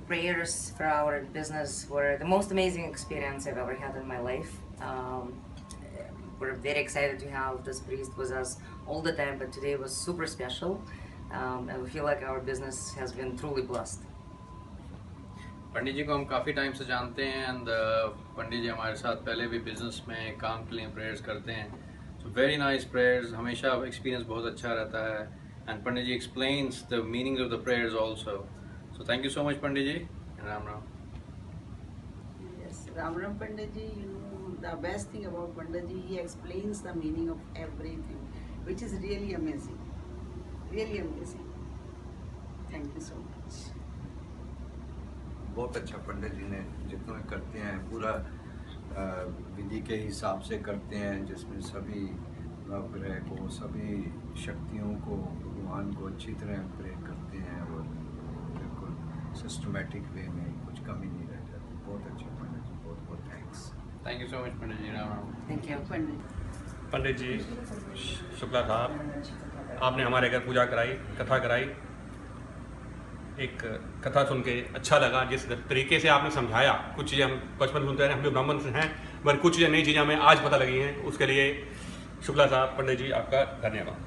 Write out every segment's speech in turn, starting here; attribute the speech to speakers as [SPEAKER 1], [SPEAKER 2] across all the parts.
[SPEAKER 1] prayers for our business were the most amazing experience I've ever had in my life. We're very excited to have this priest with us all the time, but today was super special, and we feel like our business has been truly blessed.
[SPEAKER 2] पंडित जी को हम काफ़ी time से जानते हैं and Pandit जी हमारे साथ पहले भी बिजनेस में काम के लिए प्रेयर्स करते हैं. सो वेरी नाइस प्रेयर्स, हमेशा एक्सपीरियंस बहुत अच्छा रहता है and Pandit ji explains the meaning of the prayers also. So thank you so much Pandit ji. Ram Ram.
[SPEAKER 3] Yes, Ram Ram Pandit ji, the best thing about Pandit ji, he explains the meaning of everything, which is really amazing. Really amazing. Thank you so much.
[SPEAKER 4] बहुत अच्छा पंडित जी ने जितना करते हैं पूरा विधि के हिसाब से करते हैं, जिसमें सभी नवग्रह को, सभी शक्तियों को, भगवान को अच्छी तरह प्रेयर करते हैं और बिल्कुल सिस्टमेटिक वे में कुछ कमी नहीं रह जाती. बहुत अच्छा पंडित जी, बहुत बहुत thanks.
[SPEAKER 2] Thank you so much Pandit ji. Ram Ram.
[SPEAKER 1] Thank you.
[SPEAKER 5] Pandit ji Shukla sahab, आपने हमारे घर पूजा कराई, कथा कराई. एक कथा सुन के अच्छा लगा. जिस तरीके से आपने समझाया, कुछ चीज़ें हम बचपन सुनते हैं, हम भी ब्राह्मण से हैं, मगर कुछ चीज़ें नई चीज़ें हमें आज पता लगी हैं. उसके लिए शुक्ला साहब, पंडित जी आपका धन्यवाद.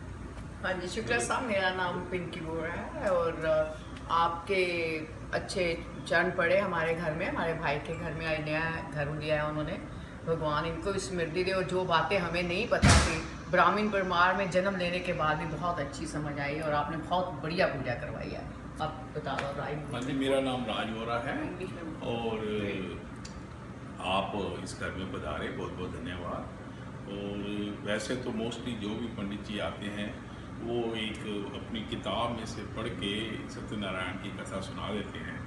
[SPEAKER 6] हाँ जी, शुक्ला साहब, मेरा नाम पिंकी बोरा है और आपके अच्छे चरण पड़े हमारे घर में, हमारे भाई के घर में नया घर लिया है उन्होंने. भगवान इनको स्मृति दे और जो बातें हमें नहीं पता थी, ब्राह्मण परिवार में जन्म लेने के बाद भी बहुत अच्छी समझ आई और आपने बहुत बढ़िया पूजा करवाई है. आप बता दो.
[SPEAKER 7] हाँ जी, मेरा नाम राज बोरा है और आप इस घर में पधारे, बहुत बहुत धन्यवाद. और वैसे तो मोस्टली जो भी पंडित जी आते हैं वो एक अपनी किताब में से पढ़ के सत्यनारायण की कथा सुना देते हैं,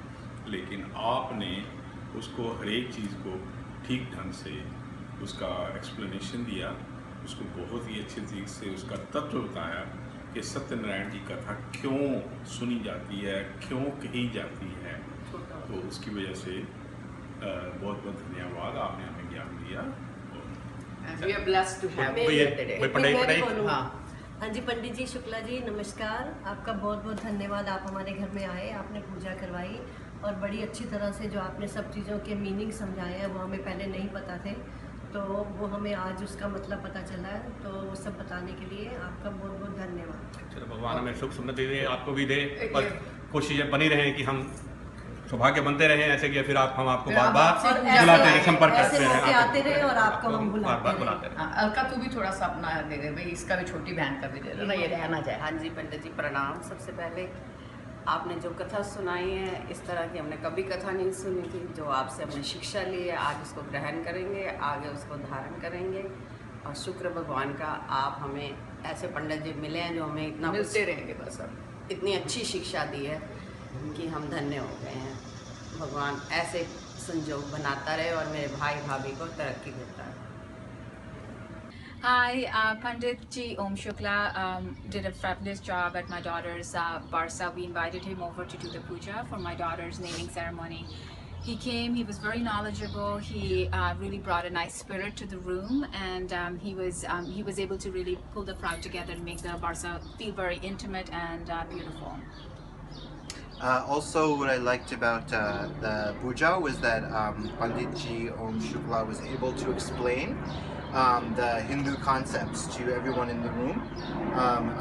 [SPEAKER 7] लेकिन आपने उसको हर एक चीज़ को ठीक ढंग से उसका एक्सप्लेनेशन दिया, उसको बहुत ही अच्छे तरीके से उसका तत्व बताया कि सत्यनारायण की कथा क्यों सुनी जाती है, क्यों कही जाती है. तो उसकी वजह से बहुत बहुत धन्यवाद, आपने हमें ज्ञान दिया.
[SPEAKER 6] We are blessed to have you here today.
[SPEAKER 8] हाँ जी, पंडित जी शुक्ला जी नमस्कार. आपका बहुत बहुत धन्यवाद. आप हमारे घर में आए, आपने पूजा करवाई और बड़ी अच्छी तरह से जो आपने सब चीज़ों के मीनिंग समझाए हैं वो हमें पहले नहीं पता थे, तो वो हमें आज उसका मतलब पता चला है. तो वो सब बताने के लिए आपका बहुत बहुत धन्यवाद.
[SPEAKER 5] चलो, भगवान हमें सुख समृद्धि दे, आपको भी दे और कुछ चीज़ें बनी रहें कि हम सौभाग्य बनते रहें ऐसे कि फिर हम आपको बार बार बुलाते रहे, संपर्क करते रहे,
[SPEAKER 8] आते रहे और आपको हम
[SPEAKER 5] बुलाते रहे.
[SPEAKER 6] अलका, तू भी थोड़ा सा अपना दे दे भाई, इसका भी छोटी बहन का भी दे दे ना, ये रहना जाए.
[SPEAKER 9] हाँ जी पंडित जी प्रणाम. सबसे पहले आपने जो कथा सुनाई है, इस तरह की हमने कभी कथा नहीं सुनी थी. जो आपसे हमने शिक्षा ली है, आज उसको ग्रहण करेंगे, आगे उसको धारण करेंगे. और शुक्र भगवान का आप हमें ऐसे पंडित जी मिले हैं जो हमें इतना
[SPEAKER 6] मिलते रहेंगे बस. अब
[SPEAKER 9] इतनी अच्छी शिक्षा दी है कि हम धन्य हो गए हैं. भगवान ऐसे संजोग बनाता रहे और मेरे भाई भाभी को तरक्की देता रहे.
[SPEAKER 10] Hi, Pandit Ji Om Shukla did a fabulous job at my daughter's Barsa. We invited him over to do the puja for my daughter's naming ceremony. He came, he was very knowledgeable, he really brought a nice spirit to the room, and he was able to really pull the crowd together and make the Barsa feel very intimate and beautiful.
[SPEAKER 11] Also, what I liked about the puja was that Pandit Ji Om Shukla was able to explain the Hindu concepts to everyone in the room,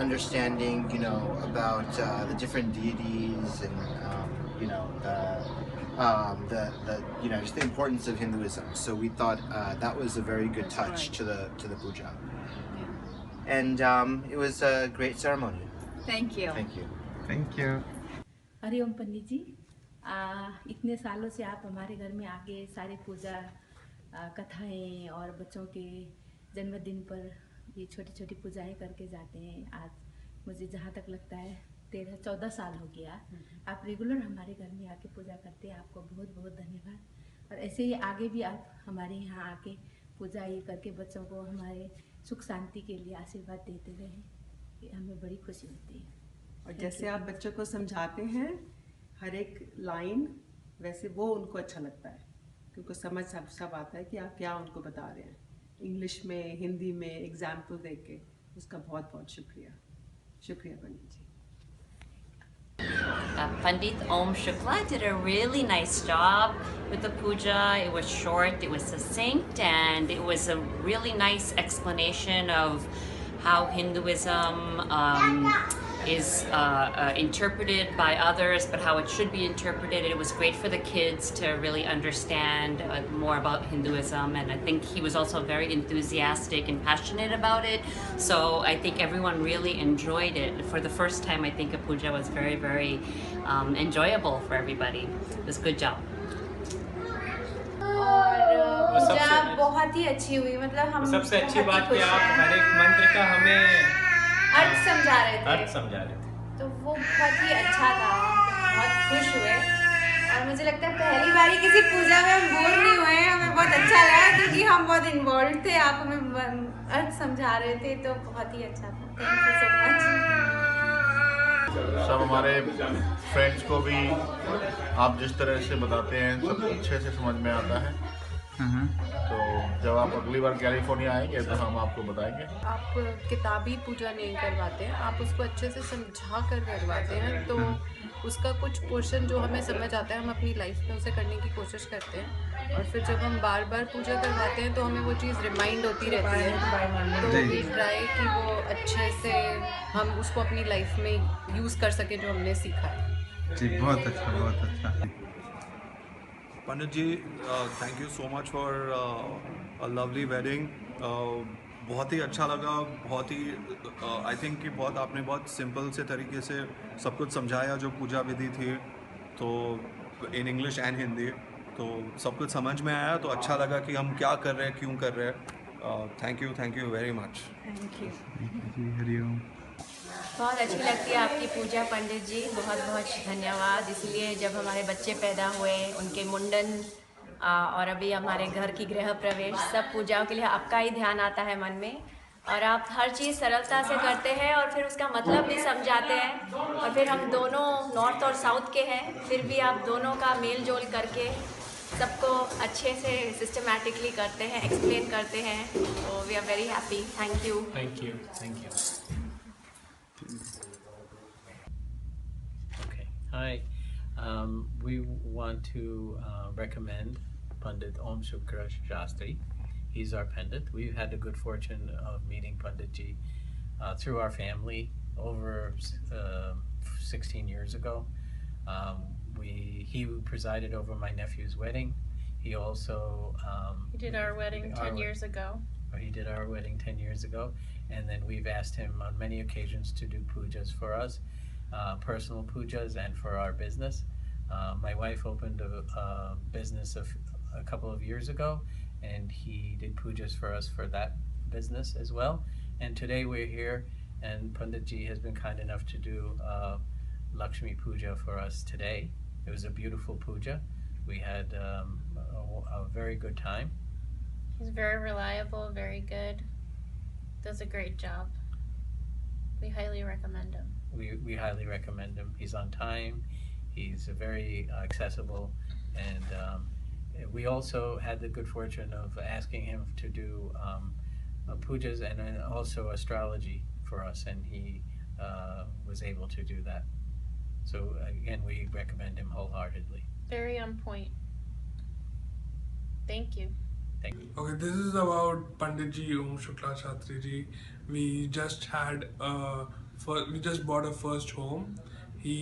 [SPEAKER 11] understanding, about the different deities and, just the importance of Hinduism. So we thought that was a very good touch to the puja, and it was a great ceremony.
[SPEAKER 10] Thank you.
[SPEAKER 11] Thank you.
[SPEAKER 4] Thank you.
[SPEAKER 12] Hariom पंडित जी, इतने सालों से आप हमारे घर में आके सारी पूजा कथाएं और बच्चों के जन्मदिन पर ये छोटी छोटी पूजाएं करके जाते हैं. आज मुझे जहाँ तक लगता है 13-14 साल हो गया आप रेगुलर हमारे घर में आके पूजा करते हैं. आपको बहुत बहुत धन्यवाद. और ऐसे ही आगे भी आप हमारे यहाँ आके पूजा ये करके बच्चों को हमारे सुख शांति के लिए आशीर्वाद देते रहें, ये हमें बड़ी खुशी होती है.
[SPEAKER 3] और जैसे आप बच्चों को समझाते हैं हर एक लाइन, वैसे वो उनको अच्छा लगता है क्योंकि समझ सब आता है कि आप क्या उनको बता रहे हैं. इंग्लिश में, हिंदी में एग्जाम्पल देके के उसका बहुत बहुत शुक्रिया. शुक्रिया पंडित जी.
[SPEAKER 13] Pandit Om Shukla did a really nice job with the puja. It was short, it was succinct, and it was a really nice explanation of how Hinduism is interpreted by others, but how it should be interpreted. It was great for the kids to really understand more about Hinduism, and I think he was also very enthusiastic and passionate about it. So I think everyone really enjoyed it. For the first time, I think a puja was very, very enjoyable for everybody. It was a good job.
[SPEAKER 14] और पूजा बहुत ही अच्छी हुई, मतलब हम सबसे अच्छी बात कि आप हर एक मंत्र का हमें अर्थ समझा रहे थे, तो वो बहुत ही अच्छा था, बहुत खुश हुए। और मुझे लगता है पहली बारी किसी पूजा में हम बोर नहीं हुए, हमें बहुत अच्छा लगा क्योंकि हम बहुत इन्वॉल्व थे, आप हमें अर्थ समझा रहे थे, तो बहुत ही अच्छा था। Thank you so much.
[SPEAKER 15] सब हमारे फ्रेंड्स को भी आप जिस तरह से बताते हैं सब अच्छे से समझ में आता है, तो जब आप अगली बार कैलिफोर्निया आएंगे तो हम आपको बताएंगे।
[SPEAKER 16] आप किताबी पूजा नहीं करवाते हैं, आप उसको अच्छे से समझा कर करवाते हैं, तो उसका कुछ पोर्शन जो हमें समझ आता है हम अपनी लाइफ में उसे करने की कोशिश करते हैं, और फिर जब हम बार बार पूजा करवाते हैं तो हमें वो चीज़ रिमाइंड होती रहती है, तो वी ट्राई कि वो अच्छे से हम उसको अपनी लाइफ में यूज़ कर सकें जो हमने सीखा है।
[SPEAKER 17] जी बहुत अच्छा, बहुत अच्छा।
[SPEAKER 18] Pandit ji, thank you so much for a lovely wedding. बहुत ही अच्छा लगा, बहुत ही आई थिंक कि बहुत आपने बहुत सिंपल से तरीके से सब कुछ समझाया जो पूजा विधि थी, तो इन इंग्लिश एंड हिंदी, तो सब कुछ समझ में आया, तो अच्छा लगा कि हम क्या कर रहे हैं, क्यों कर रहे हैं। Thank you very much.
[SPEAKER 16] Thank you
[SPEAKER 17] जी, हरिओम।
[SPEAKER 8] बहुत अच्छी लगती है आपकी पूजा पंडित जी, बहुत बहुत धन्यवाद। इसलिए जब हमारे बच्चे पैदा हुए, उनके मुंडन और अभी हमारे घर की गृह प्रवेश, सब पूजाओं के लिए आपका ही ध्यान आता है मन में, और आप हर चीज़ सरलता से करते हैं और फिर उसका मतलब भी समझाते हैं। और फिर हम दोनों नॉर्थ और साउथ के हैं, फिर भी आप दोनों का मेल जोल करके सबको अच्छे से सिस्टमैटिकली करते हैं, एक्सप्लेन करते हैं, तो we are very happy. Thank you.
[SPEAKER 19] Thank you, thank you. Okay, hi. We want to recommend Pandit Om Shukla Shastri. He's our Pandit. We've had the good fortune of meeting Pandit Ji through our family over 16 years ago. He presided over my nephew's wedding. He also
[SPEAKER 10] He did our wedding 10 years ago.
[SPEAKER 19] He did our wedding 10 years ago, and then we've asked him on many occasions to do pujas for us, personal pujas, and for our business. My wife opened a business a couple of years ago, and he did pujas for us for that business as well. And today we're here, and Pandit Ji has been kind enough to do Lakshmi Puja for us today. It was a beautiful puja. We had a very good time.
[SPEAKER 10] He's very reliable, very good, does a great job. We highly recommend him.
[SPEAKER 19] We highly recommend him. He's on time, he's very accessible, and we also had the good fortune of asking him to do pujas and also astrology for us, and he was able to do that. So again, we recommend him wholeheartedly.
[SPEAKER 10] Very on point. Thank you.
[SPEAKER 19] Thank you.
[SPEAKER 20] Okay, this is about Pandit Ji Om Shukla Shastri Ji. We just bought a first home. He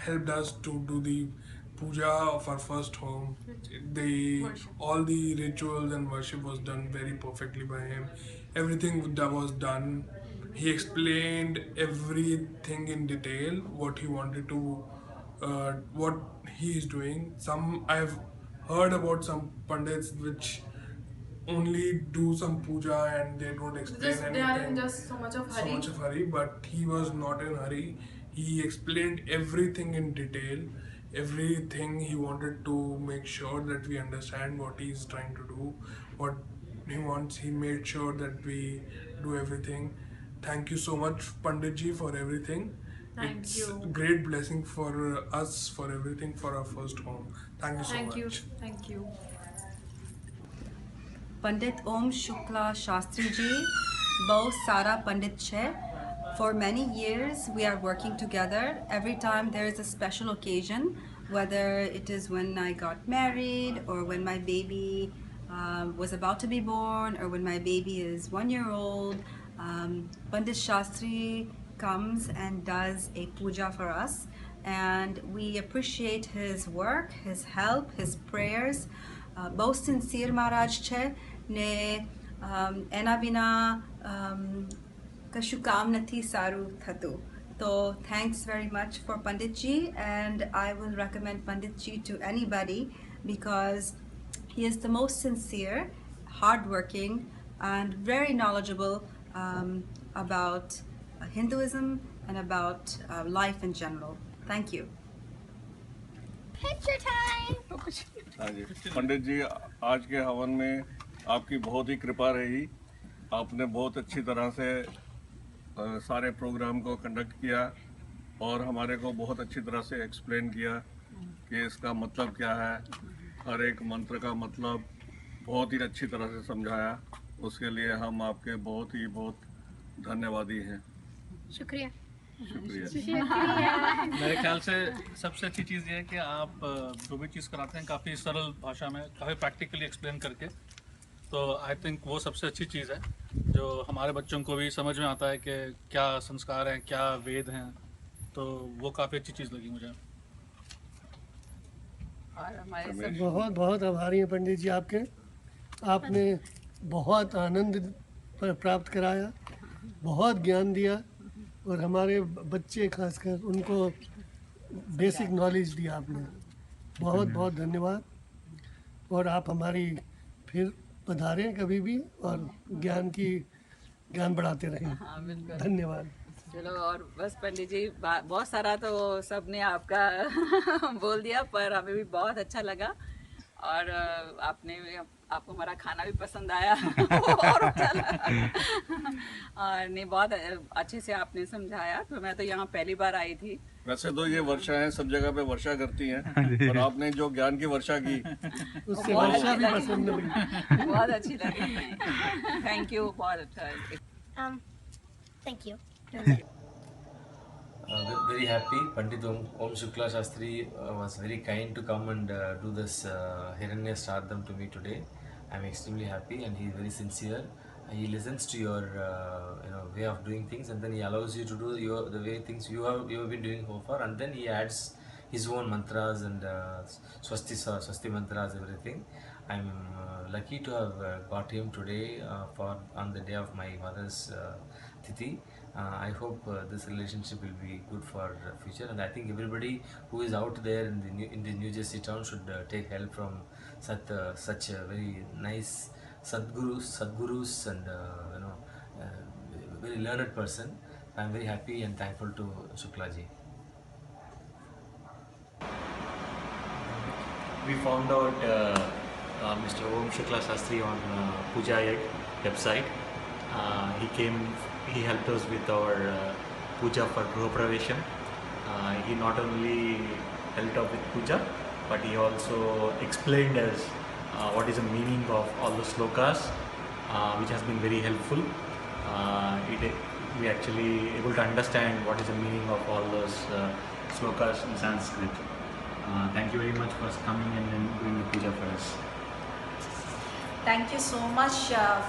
[SPEAKER 20] helped us to do the puja of our first home. All the rituals and worship was done very perfectly by him. Everything that was done, he explained everything in detail, what he wanted to, what he is doing. I've heard about some pandits which only do some puja and they don't explain anything.
[SPEAKER 16] They are in just so much of hurry.
[SPEAKER 20] But he was not in hurry. He explained everything in detail, everything. He wanted to make sure that we understand what he is trying to do, what he wants. He made sure that we do everything. Thank you so much, Pandit Ji, for everything.
[SPEAKER 16] Thank you.
[SPEAKER 20] It's a great blessing for us, for everything, for our first home. Thank you so much.
[SPEAKER 16] Thank you.
[SPEAKER 21] पंडित ओम शुक्ला शास्त्री जी बहुत सारा पंडित है, For many years, we are working together. Every time there is a special occasion, whether it is when I got married, or when my baby was about to be born, or when my baby is 1 year old, Pandit Shastri comes and does a puja for us. And we appreciate his work, his help, his prayers. Bhau sincere Maharaj છે ને એના વિના કશું કામ નથી સારું થતું. So thanks very much for Panditji, and I will recommend Panditji to anybody because he is the most sincere, hardworking, and very knowledgeable about Hinduism and about life in general. Thank you.
[SPEAKER 14] Picture time.
[SPEAKER 22] हाँ जी, पंडित जी आज के हवन में आपकी बहुत ही कृपा रही. आपने बहुत अच्छी तरह से सारे प्रोग्राम को कंडक्ट किया और हमारे को बहुत अच्छी तरह से एक्सप्लेन किया कि इसका मतलब क्या है. हर एक मंत्र का मतलब बहुत ही अच्छी तरह से समझाया. उसके लिए हम आपके बहुत धन्यवादी हैं.
[SPEAKER 14] शुक्रिया.
[SPEAKER 23] मेरे ख्याल से सबसे अच्छी चीज़ ये है कि आप जो भी चीज़ कराते हैं काफ़ी सरल भाषा में, काफ़ी प्रैक्टिकली एक्सप्लेन करके. तो आई थिंक वो सबसे अच्छी चीज़ है जो हमारे बच्चों को भी समझ में आता है कि क्या संस्कार हैं, क्या वेद हैं. तो वो काफ़ी अच्छी चीज़ लगी मुझे.
[SPEAKER 9] और हमारे
[SPEAKER 24] बहुत बहुत आभारी हैं पंडित जी आपके. आपने बहुत आनंद प्राप्त कराया, बहुत ज्ञान दिया और हमारे बच्चे खासकर उनको बेसिक नॉलेज दिया आपने. बहुत बहुत धन्यवाद. और आप हमारी फिर पधारें कभी भी और ज्ञान बढ़ाते रहें.
[SPEAKER 9] हाँ बिल्कुल.
[SPEAKER 24] धन्यवाद.
[SPEAKER 9] चलो, और बस पंडित जी बहुत सारा तो सबने आपका बोल दिया, पर हमें भी बहुत अच्छा लगा और आपको हमारा खाना भी पसंद आया और अच्छा लगा. और नहीं, बहुत अच्छे से आपने समझाया. तो मैं तो यहाँ पहली बार आई थी.
[SPEAKER 22] वैसे तो ये वर्षा है, सब जगह पे वर्षा करती हैं, और आपने जो ज्ञान की वर्षा की
[SPEAKER 24] उससे वर्षा भी पसंद लगी.
[SPEAKER 9] बहुत अच्छी लगी. Thank you. बहुत अच्छा.
[SPEAKER 14] Thank you.
[SPEAKER 25] Very happy. Pandit Om Shukla Shastri was very kind to come and do this Hiranya Shraddham to me today. I'm extremely happy, and he's very sincere. He listens to your way of doing things, and then he allows you to do the way things you have been doing so far, and then he adds his own mantras and swasti mantras, everything. I'm lucky to have got him today on the day of my mother's Tithi. I hope this relationship will be good for future, and I think everybody who is out there in the New Jersey town should take help from such a very nice Sadgurus and very learned person. I'm very happy and thankful to Shukla ji.
[SPEAKER 26] We found out Mr. Om Shukla Shastri on Puja website. He helped us with our puja for Gruha Pravesham. He not only helped out with puja, but he also explained us what is the meaning of all the slokas, which has been very helpful. We actually able to understand what is the meaning of all those slokas in Sanskrit. Thank you very much for coming and doing the puja for us.
[SPEAKER 27] Thank you so much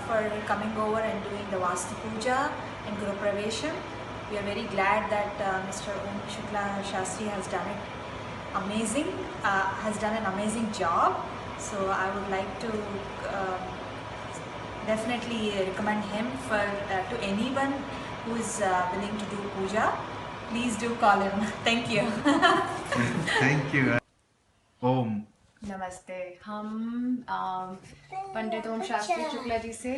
[SPEAKER 27] for coming over and doing the Vastu Puja and Guru Pravesham. We are very glad that Mr. Om Shukla Shastri has done an amazing job. So I would like to definitely recommend him to anyone who is willing to do puja. Please do call him. Thank you.
[SPEAKER 28] Thank you. Om.
[SPEAKER 16] नमस्ते. हम पंडित ओम शास्त्री शुक्ला जी से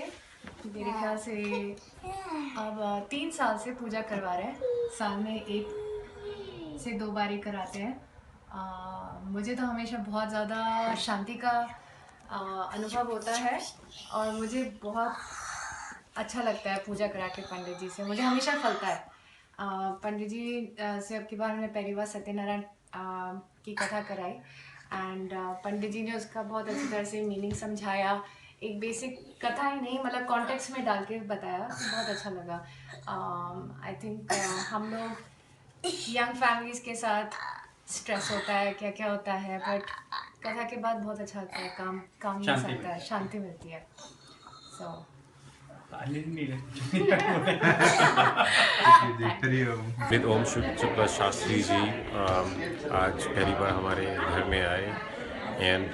[SPEAKER 16] मेरे ख्याल से अब 3 साल से पूजा करवा रहे हैं. साल में 1 से 2 बार ही कराते हैं. मुझे तो हमेशा बहुत ज़्यादा शांति का अनुभव होता है और मुझे बहुत अच्छा लगता है पूजा करा के पंडित जी से. मुझे हमेशा फलता है. पंडित जी से अब की बार हमने पहली बार सत्यनारायण की कथा कराई एंड पंडित जी ने उसका बहुत अच्छी तरह से मीनिंग समझाया
[SPEAKER 14] एक बेसिक कथा ही नहीं मतलब कॉन्टेक्स्ट में डाल के बताया, बहुत अच्छा लगा। आई थिंक हम लोग यंग फैमिलीज़ के साथ स्ट्रेस होता है, क्या क्या होता है, बट कथा के बाद बहुत अच्छा लगता है, काम मिल सकता है, शांति मिलती है। सो
[SPEAKER 1] विद ओम शुक्ला शास्त्री जी आज पहली बार हमारे घर में आए and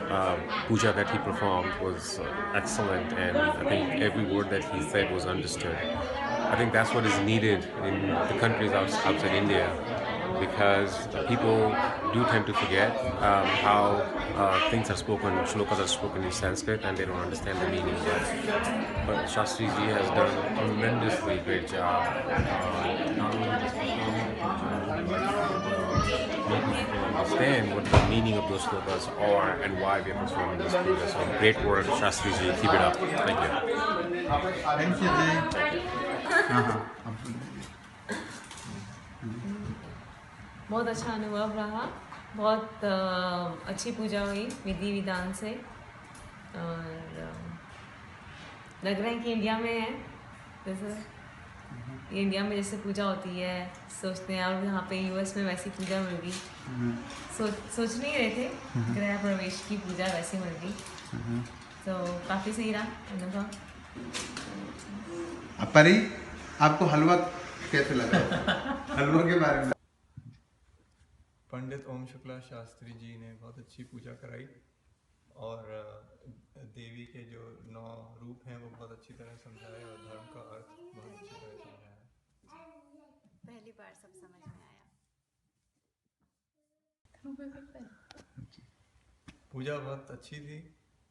[SPEAKER 1] puja that he performed was excellent, and I think every word that he said was understood. I think that's what is needed in the countries outside India, because people do tend to forget how things are spoken, shlokas are spoken in Sanskrit, and they don't understand the meaning. But Shastri ji has done a tremendously great job. Not only making people understand what the meaning of those shlokas are and why we are performing this puja. So great work, Shastri ji. Keep it up. Thank you.
[SPEAKER 28] Thank you, Jay.
[SPEAKER 2] बहुत अच्छा अनुभव रहा, बहुत अच्छी पूजा हुई विधि विधान से, और लग रहा है कि इंडिया में है, जैसे इंडिया में जैसे पूजा होती है सोचते हैं, और यहाँ पे यूएस में वैसी पूजा मिल गई। सोच नहीं रहे थे गृह प्रवेश की पूजा वैसी मिल गई, तो काफ़ी सही रहा अनुभव।
[SPEAKER 28] परी, आपको हलवा कैसे लगा? हलवा के बारे में।
[SPEAKER 18] पंडित ओम शुक्ला शास्त्री जी ने बहुत अच्छी पूजा कराई, और देवी के जो 9 रूप हैं वो बहुत अच्छी तरह समझाए, और धर्म का अर्थ बहुत अच्छी तरह समझाया।
[SPEAKER 27] पहली बार सब समझ में आया।
[SPEAKER 18] पूजा बहुत अच्छी थी,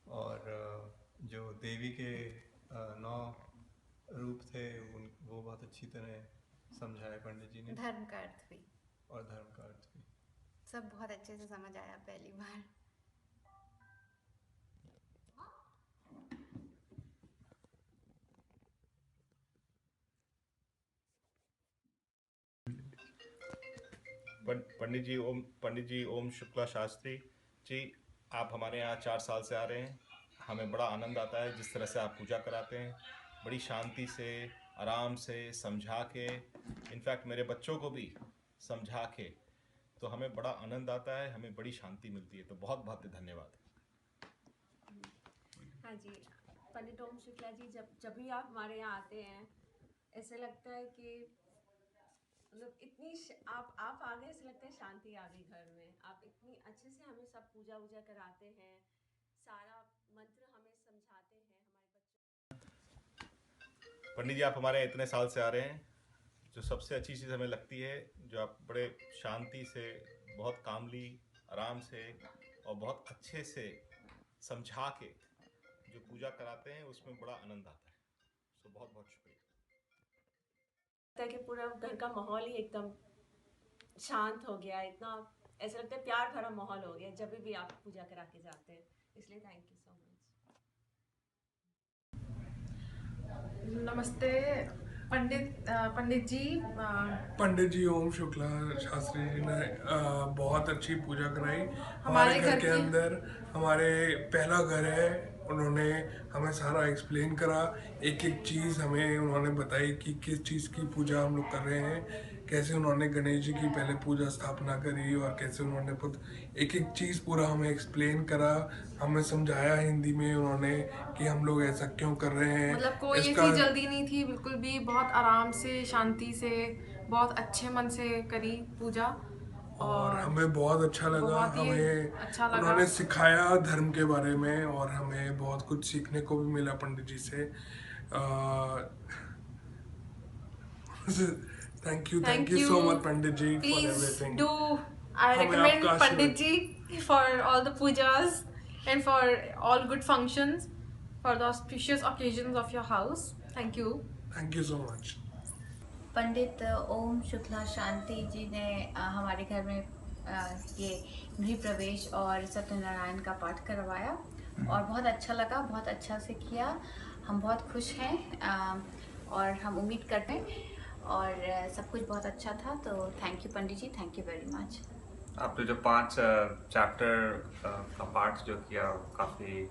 [SPEAKER 18] और जो देवी के 9 रूप थे वो बहुत अच्छी तरह समझाए पंडित जी ने।
[SPEAKER 27] धर्म का अर्थ भी,
[SPEAKER 18] और धर्म का अर्थ भी
[SPEAKER 27] सब बहुत अच्छे से समझ आया पहली बार।
[SPEAKER 15] पंडित जी ओम शुक्ला शास्त्री जी, आप हमारे यहाँ 4 साल से आ रहे हैं। हमें बड़ा आनंद आता है जिस तरह से आप पूजा कराते हैं, बड़ी शांति से, आराम से समझा के, इनफैक्ट मेरे बच्चों को भी समझा के, तो हमें बड़ा आनंद आता है, हमें बड़ी शांति मिलती है। तो बहुत बहुत धन्यवाद।
[SPEAKER 8] हाँ जी, पंडित ओम शुक्ला जी, जब भी आप हमारे यहाँ आते हैं ऐसे लगता है कि मतलब इतनी आप आ गए, ऐसे लगता है शांति आ गई घर में। आप इतनी अच्छे से हमें सब पूजा वूजा कराते हैं, सारा मंत्र हमें समझाते हैं हमारे बच्चों।
[SPEAKER 15] पंडित जी, आप हमारे यहाँ इतने साल से आ रहे हैं, जो सबसे अच्छी चीज़ हमें लगती है, जो आप बड़े शांति से, बहुत कामली, आराम से और बहुत अच्छे से समझा के जो पूजा कराते हैं, उसमें बड़ा आनंद आता है। तो बहुत बहुत शुक्रिया।
[SPEAKER 8] लगता है कि पूरा घर का माहौल ही एकदम शांत हो गया, इतना ऐसा लगता है प्यार भरा माहौल हो गया जब भी आप पूजा करा के जाते हैं, इसलिए थैंक यू सो मच।
[SPEAKER 16] नमस्ते पंडित जी
[SPEAKER 20] ओम शुक्ला शास्त्री जी ने बहुत अच्छी पूजा कराई हमारे घर के अंदर। हमारे पहला घर है, उन्होंने हमें सारा एक्सप्लेन करा, एक एक चीज़ हमें उन्होंने बताई कि किस चीज़ की पूजा हम लोग कर रहे हैं, कैसे उन्होंने गणेश जी की पहले पूजा स्थापना करी, और कैसे उन्होंने एक एक चीज़ पूरा हमें एक्सप्लेन करा, हमें समझाया हिंदी में उन्होंने कि हम लोग ऐसा क्यों कर रहे हैं।
[SPEAKER 16] मतलब कोई ऐसी जल्दी नहीं थी, बिल्कुल भी बहुत आराम से, शांति से, बहुत अच्छे मन से करी पूजा,
[SPEAKER 20] और हमें बहुत अच्छा लगा। हमें
[SPEAKER 16] अच्छा लगा।
[SPEAKER 20] उन्होंने सिखाया धर्म के बारे में, और हमें बहुत कुछ सीखने को भी मिला पंडित जी से। Thank you so much Pandit ji for everything.
[SPEAKER 16] I recommend Pandit ji for all the pujas and for all good functions, for the auspicious occasions of your house. Thank you.
[SPEAKER 20] Thank you so much.
[SPEAKER 27] पंडित ओम शुक्ला शांति जी ने हमारे घर में ये गृह प्रवेश और सत्यनारायण का पाठ करवाया, और बहुत अच्छा लगा, बहुत अच्छा से किया। हम बहुत खुश हैं, और हम उम्मीद करते हैं, और सब कुछ बहुत अच्छा था। तो thank you Pandit ji, thank you very much.
[SPEAKER 4] आपने जो 5 चैप्टर का पाठ जो किया काफ़ी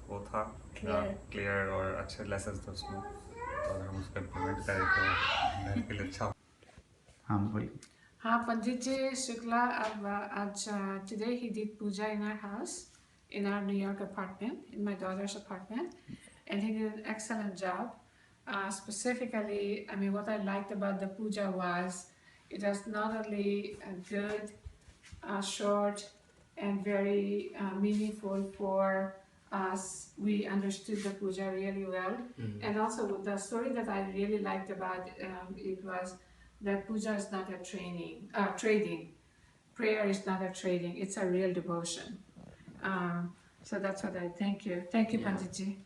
[SPEAKER 4] वो
[SPEAKER 1] था क्लियर और अच्छे लेसन थे उसमें, तो अगर हम उसको इम्प्लीमेंट करें तो घर के लिए अच्छा।
[SPEAKER 3] हाँ बोलिए।
[SPEAKER 4] हाँ, Pandit Ji Shukla, today he did puja in our house, in our New York apartment, in my daughter's apartment, and he did an excellent job. Specifically, I mean, what I liked about the puja was it was not only good, short, and very meaningful for us. We understood the puja really well, and also the story that I really liked about it was that puja is not a trading. Prayer is not a trading. It's a real devotion. So that's what I thank you. Thank you, Pandit Ji.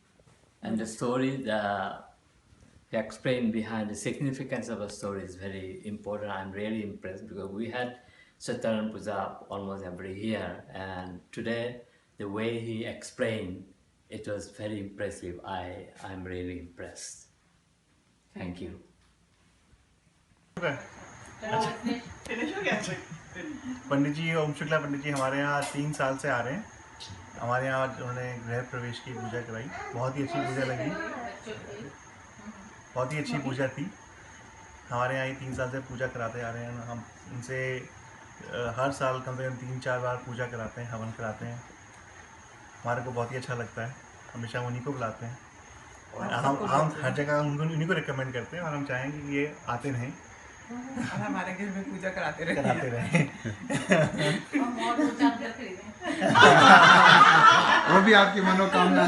[SPEAKER 5] And the story, the explain behind the significance of a story is very important. I'm really impressed because we had Satyanan Puja almost every year, and today the way he explained it was very impressive. I'm really impressed. Thank you.
[SPEAKER 28] Pandit जी ओम शुक्ला पंडित जी हमारे यहाँ 3 साल से आ रहे हैं। हमारे यहाँ उन्होंने गृह प्रवेश की पूजा कराई, बहुत ही अच्छी पूजा लगी, बहुत ही अच्छी पूजा थी। हमारे यहाँ 3 साल से पूजा कराते आ रहे हैं। हम उनसे हर साल कम से कम 3-4 बार पूजा कराते हैं, हवन कराते हैं। हमारे को बहुत ही अच्छा लगता है, हमेशा उन्हीं को बुलाते हैं और हम हर जगह उन्हीं को रिकमेंड करते हैं और हम चाहेंगे कि ये आते रहें
[SPEAKER 6] और हमारे घर में पूजा कराते रहें।
[SPEAKER 28] वो भी आपकी मनोकामना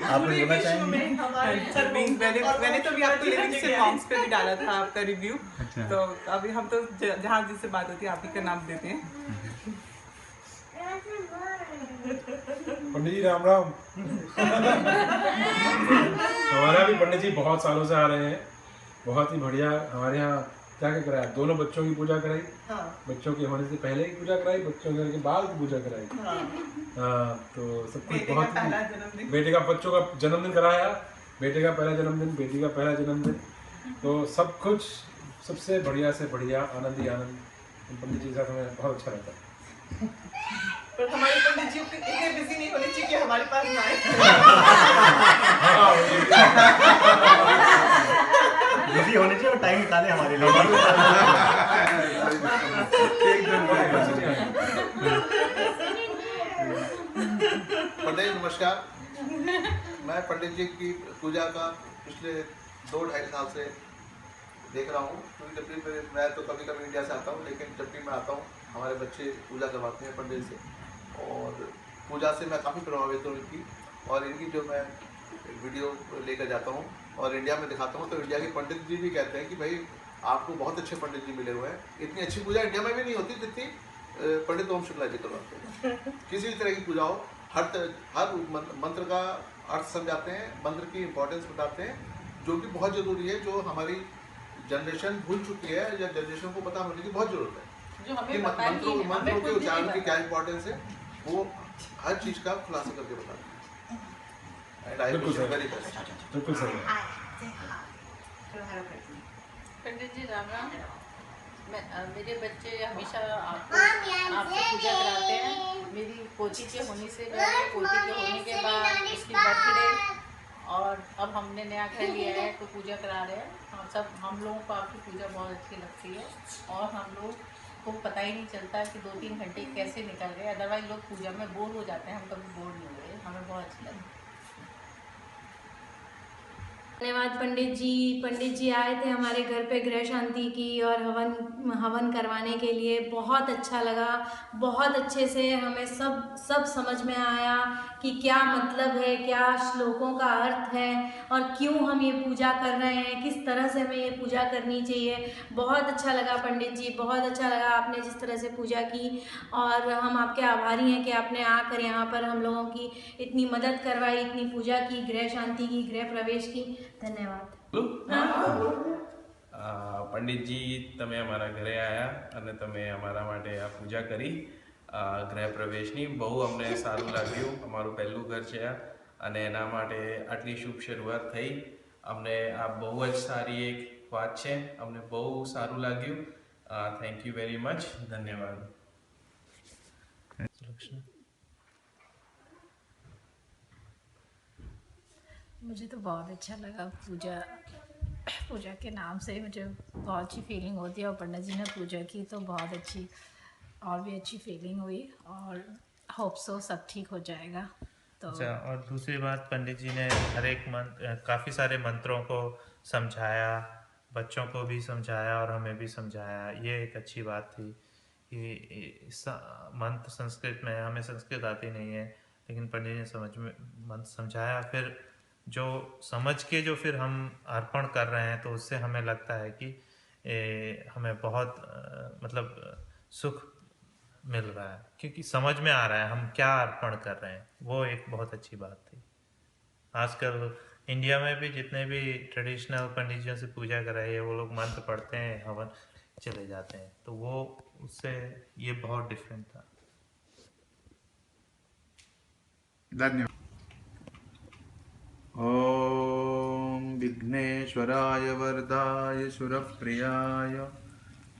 [SPEAKER 28] आप बोलना चाहेंगे?
[SPEAKER 6] मैंने तो अभी आपको लिरिक्स से सॉन्ग्स पे भी डाला था आपका रिव्यू। तो अभी हम तो जहाँ जिससे बात होती है आप ही का नाम देते हैं।
[SPEAKER 7] पंडित जी राम राम। हमारा भी पंडित जी बहुत सालों से आ रहे हैं, बहुत ही बढ़िया। हमारे यहाँ क्या क्या कराया, दोनों बच्चों की पूजा कराई, बच्चों के होने से पहले की पूजा कराई, बच्चों के होने के बाद की पूजा कराई। तो सब कुछ बहुत ही, बेटे का बच्चों का जन्मदिन कराया, बेटे का पहला जन्मदिन, बेटी का पहला जन्मदिन, तो सब कुछ सबसे बढ़िया से बढ़िया, आनंद ही आनंद। पंडित जी के साथ हमें बहुत अच्छा लगता है।
[SPEAKER 6] पर हमारे पंडित जी इतने बिजी नहीं होने चाहिए कि हमारे पास ना आए।
[SPEAKER 28] बिजी होने चाहिए और टाइम निकाले हमारे लिए।
[SPEAKER 15] पंडित नमस्कार, मैं पंडित जी की पूजा का पिछले 2-2.5 साल से देख रहा हूँ। क्योंकि जब भी मैं तो कभी कभी इंडिया से आता हूँ, लेकिन जब भी मैं आता हूँ हमारे बच्चे पूजा करवाते हैं पंडित से, और पूजा से मैं काफ़ी प्रभावित हूँ इनकी। और इनकी जो मैं वीडियो लेकर जाता हूँ और इंडिया में दिखाता हूँ, तो इंडिया के पंडित जी भी कहते हैं कि भाई आपको बहुत अच्छे पंडित जी मिले हुए हैं। इतनी अच्छी पूजा इंडिया में भी नहीं होती जितनी पंडित ओम शुक्ला जी करवाते हैं। किसी भी तरह की पूजा हो, हर मंत्र का अर्थ समझाते हैं, मंत्र की इम्पोर्टेंस बताते हैं, जो कि बहुत ज़रूरी है, जो हमारी जनरेशन भूल चुकी है या जनरेशन को पता होने की बहुत ज़रूरत है कि मंत्रों के उच्चारण की क्या इम्पोर्टेंस है, वो हर चीज़ का खुलासा करके बताते हैं।
[SPEAKER 7] बिल्कुल सही।
[SPEAKER 11] पंडित जी राम राम। मेरे बच्चे हमेशा आपसे पूजा कराते हैं। मेरी पोती के होने से जो है, पोती के होने के बाद उसकी बर्थडे, और अब हमने नया घर लिया है तो पूजा करा रहे हैं। हम लोगों को आपकी पूजा बहुत अच्छी लगती है, और हम लोग को पता ही नहीं चलता कि 2-3 घंटे कैसे निकल गए। अदरवाइज लोग पूजा में बोर हो जाते हैं, हम कभी बोर नहीं हुए, हमें बहुत अच्छा लगा।
[SPEAKER 14] धन्यवाद पंडित जी आए थे हमारे घर पे गृह शांति की और हवन करवाने के लिए। बहुत अच्छा लगा, बहुत अच्छे से हमें सब समझ में आया कि क्या मतलब है, क्या श्लोकों का अर्थ है, और क्यों हम ये पूजा कर रहे हैं, किस तरह से हमें ये पूजा करनी चाहिए। बहुत अच्छा लगा पंडित जी, बहुत अच्छा लगा आपने जिस तरह से पूजा की, और हम आपके आभारी हैं कि आपने आकर यहाँ पर हम लोगों की इतनी मदद करवाई, इतनी पूजा की, गृह शांति की, गृह प्रवेश की। धन्यवाद।
[SPEAKER 12] पंडित जी તમે અમારા ઘરે આવ્યા અને તમે અમારા માટે આ પૂજા કરી ગૃહ પ્રવેશની, બહુ અમને સારું લાગ્યું। અમારું પહેલું ઘર છે આ, અને એના માટે આટલી શુભ શરૂઆત થઈ। અમને આ બહુ જ સારી એક વાત છે, અમને બહુ સારું લાગ્યું। થેન્ક યુ વેરી મચ, ધન્યવાદ।
[SPEAKER 11] मुझे तो बहुत अच्छा लगा पूजा के नाम से मुझे बहुत अच्छी फीलिंग होती है, और पंडित जी ने पूजा की तो बहुत अच्छी और भी अच्छी फीलिंग हुई, और होप सो सब ठीक हो जाएगा। तो
[SPEAKER 3] अच्छा, और दूसरी बात, पंडित जी ने हर एक काफ़ी सारे मंत्रों को समझाया, बच्चों को भी समझाया और हमें भी समझाया। ये एक अच्छी बात थी कि मंत्र संस्कृत में, हमें संस्कृत आती नहीं है, लेकिन पंडित ने मंत्र समझाया, फिर जो समझ के जो फिर हम अर्पण कर रहे हैं तो उससे हमें लगता है कि हमें बहुत मतलब सुख मिल रहा है, क्योंकि समझ में आ रहा है हम क्या अर्पण कर रहे हैं। वो एक बहुत अच्छी बात थी। आजकल इंडिया में भी जितने भी ट्रेडिशनल पंडितों से पूजा कराई है, वो लोग मंत्र पढ़ते हैं, हवन चले जाते हैं, तो वो उससे ये बहुत डिफरेंट था।
[SPEAKER 15] धन्यवाद। ओम विघ्नेश्वराय वरदाय सुरप्रियाय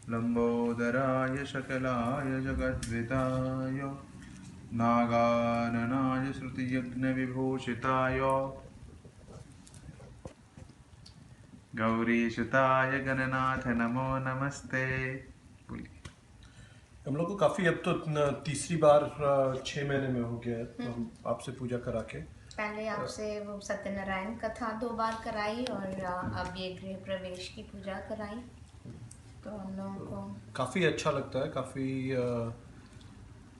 [SPEAKER 15] लंबोदराय शकलाय जगद्विताय नागाननाय श्रुतियज्ञ विभूषिताय गौरीसुताय गणनाथ नमो नमस्ते।
[SPEAKER 24] हम लोग को काफ़ी अब तो तीसरी बार 6 महीने में हो गया है तो हम आपसे पूजा करा के।
[SPEAKER 14] पहले आपसे वो सत्यनारायण कथा 2 बार कराई, और अब ये गृह प्रवेश की पूजा कराई, तो हम लोगों को
[SPEAKER 24] काफ़ी अच्छा लगता है, काफ़ी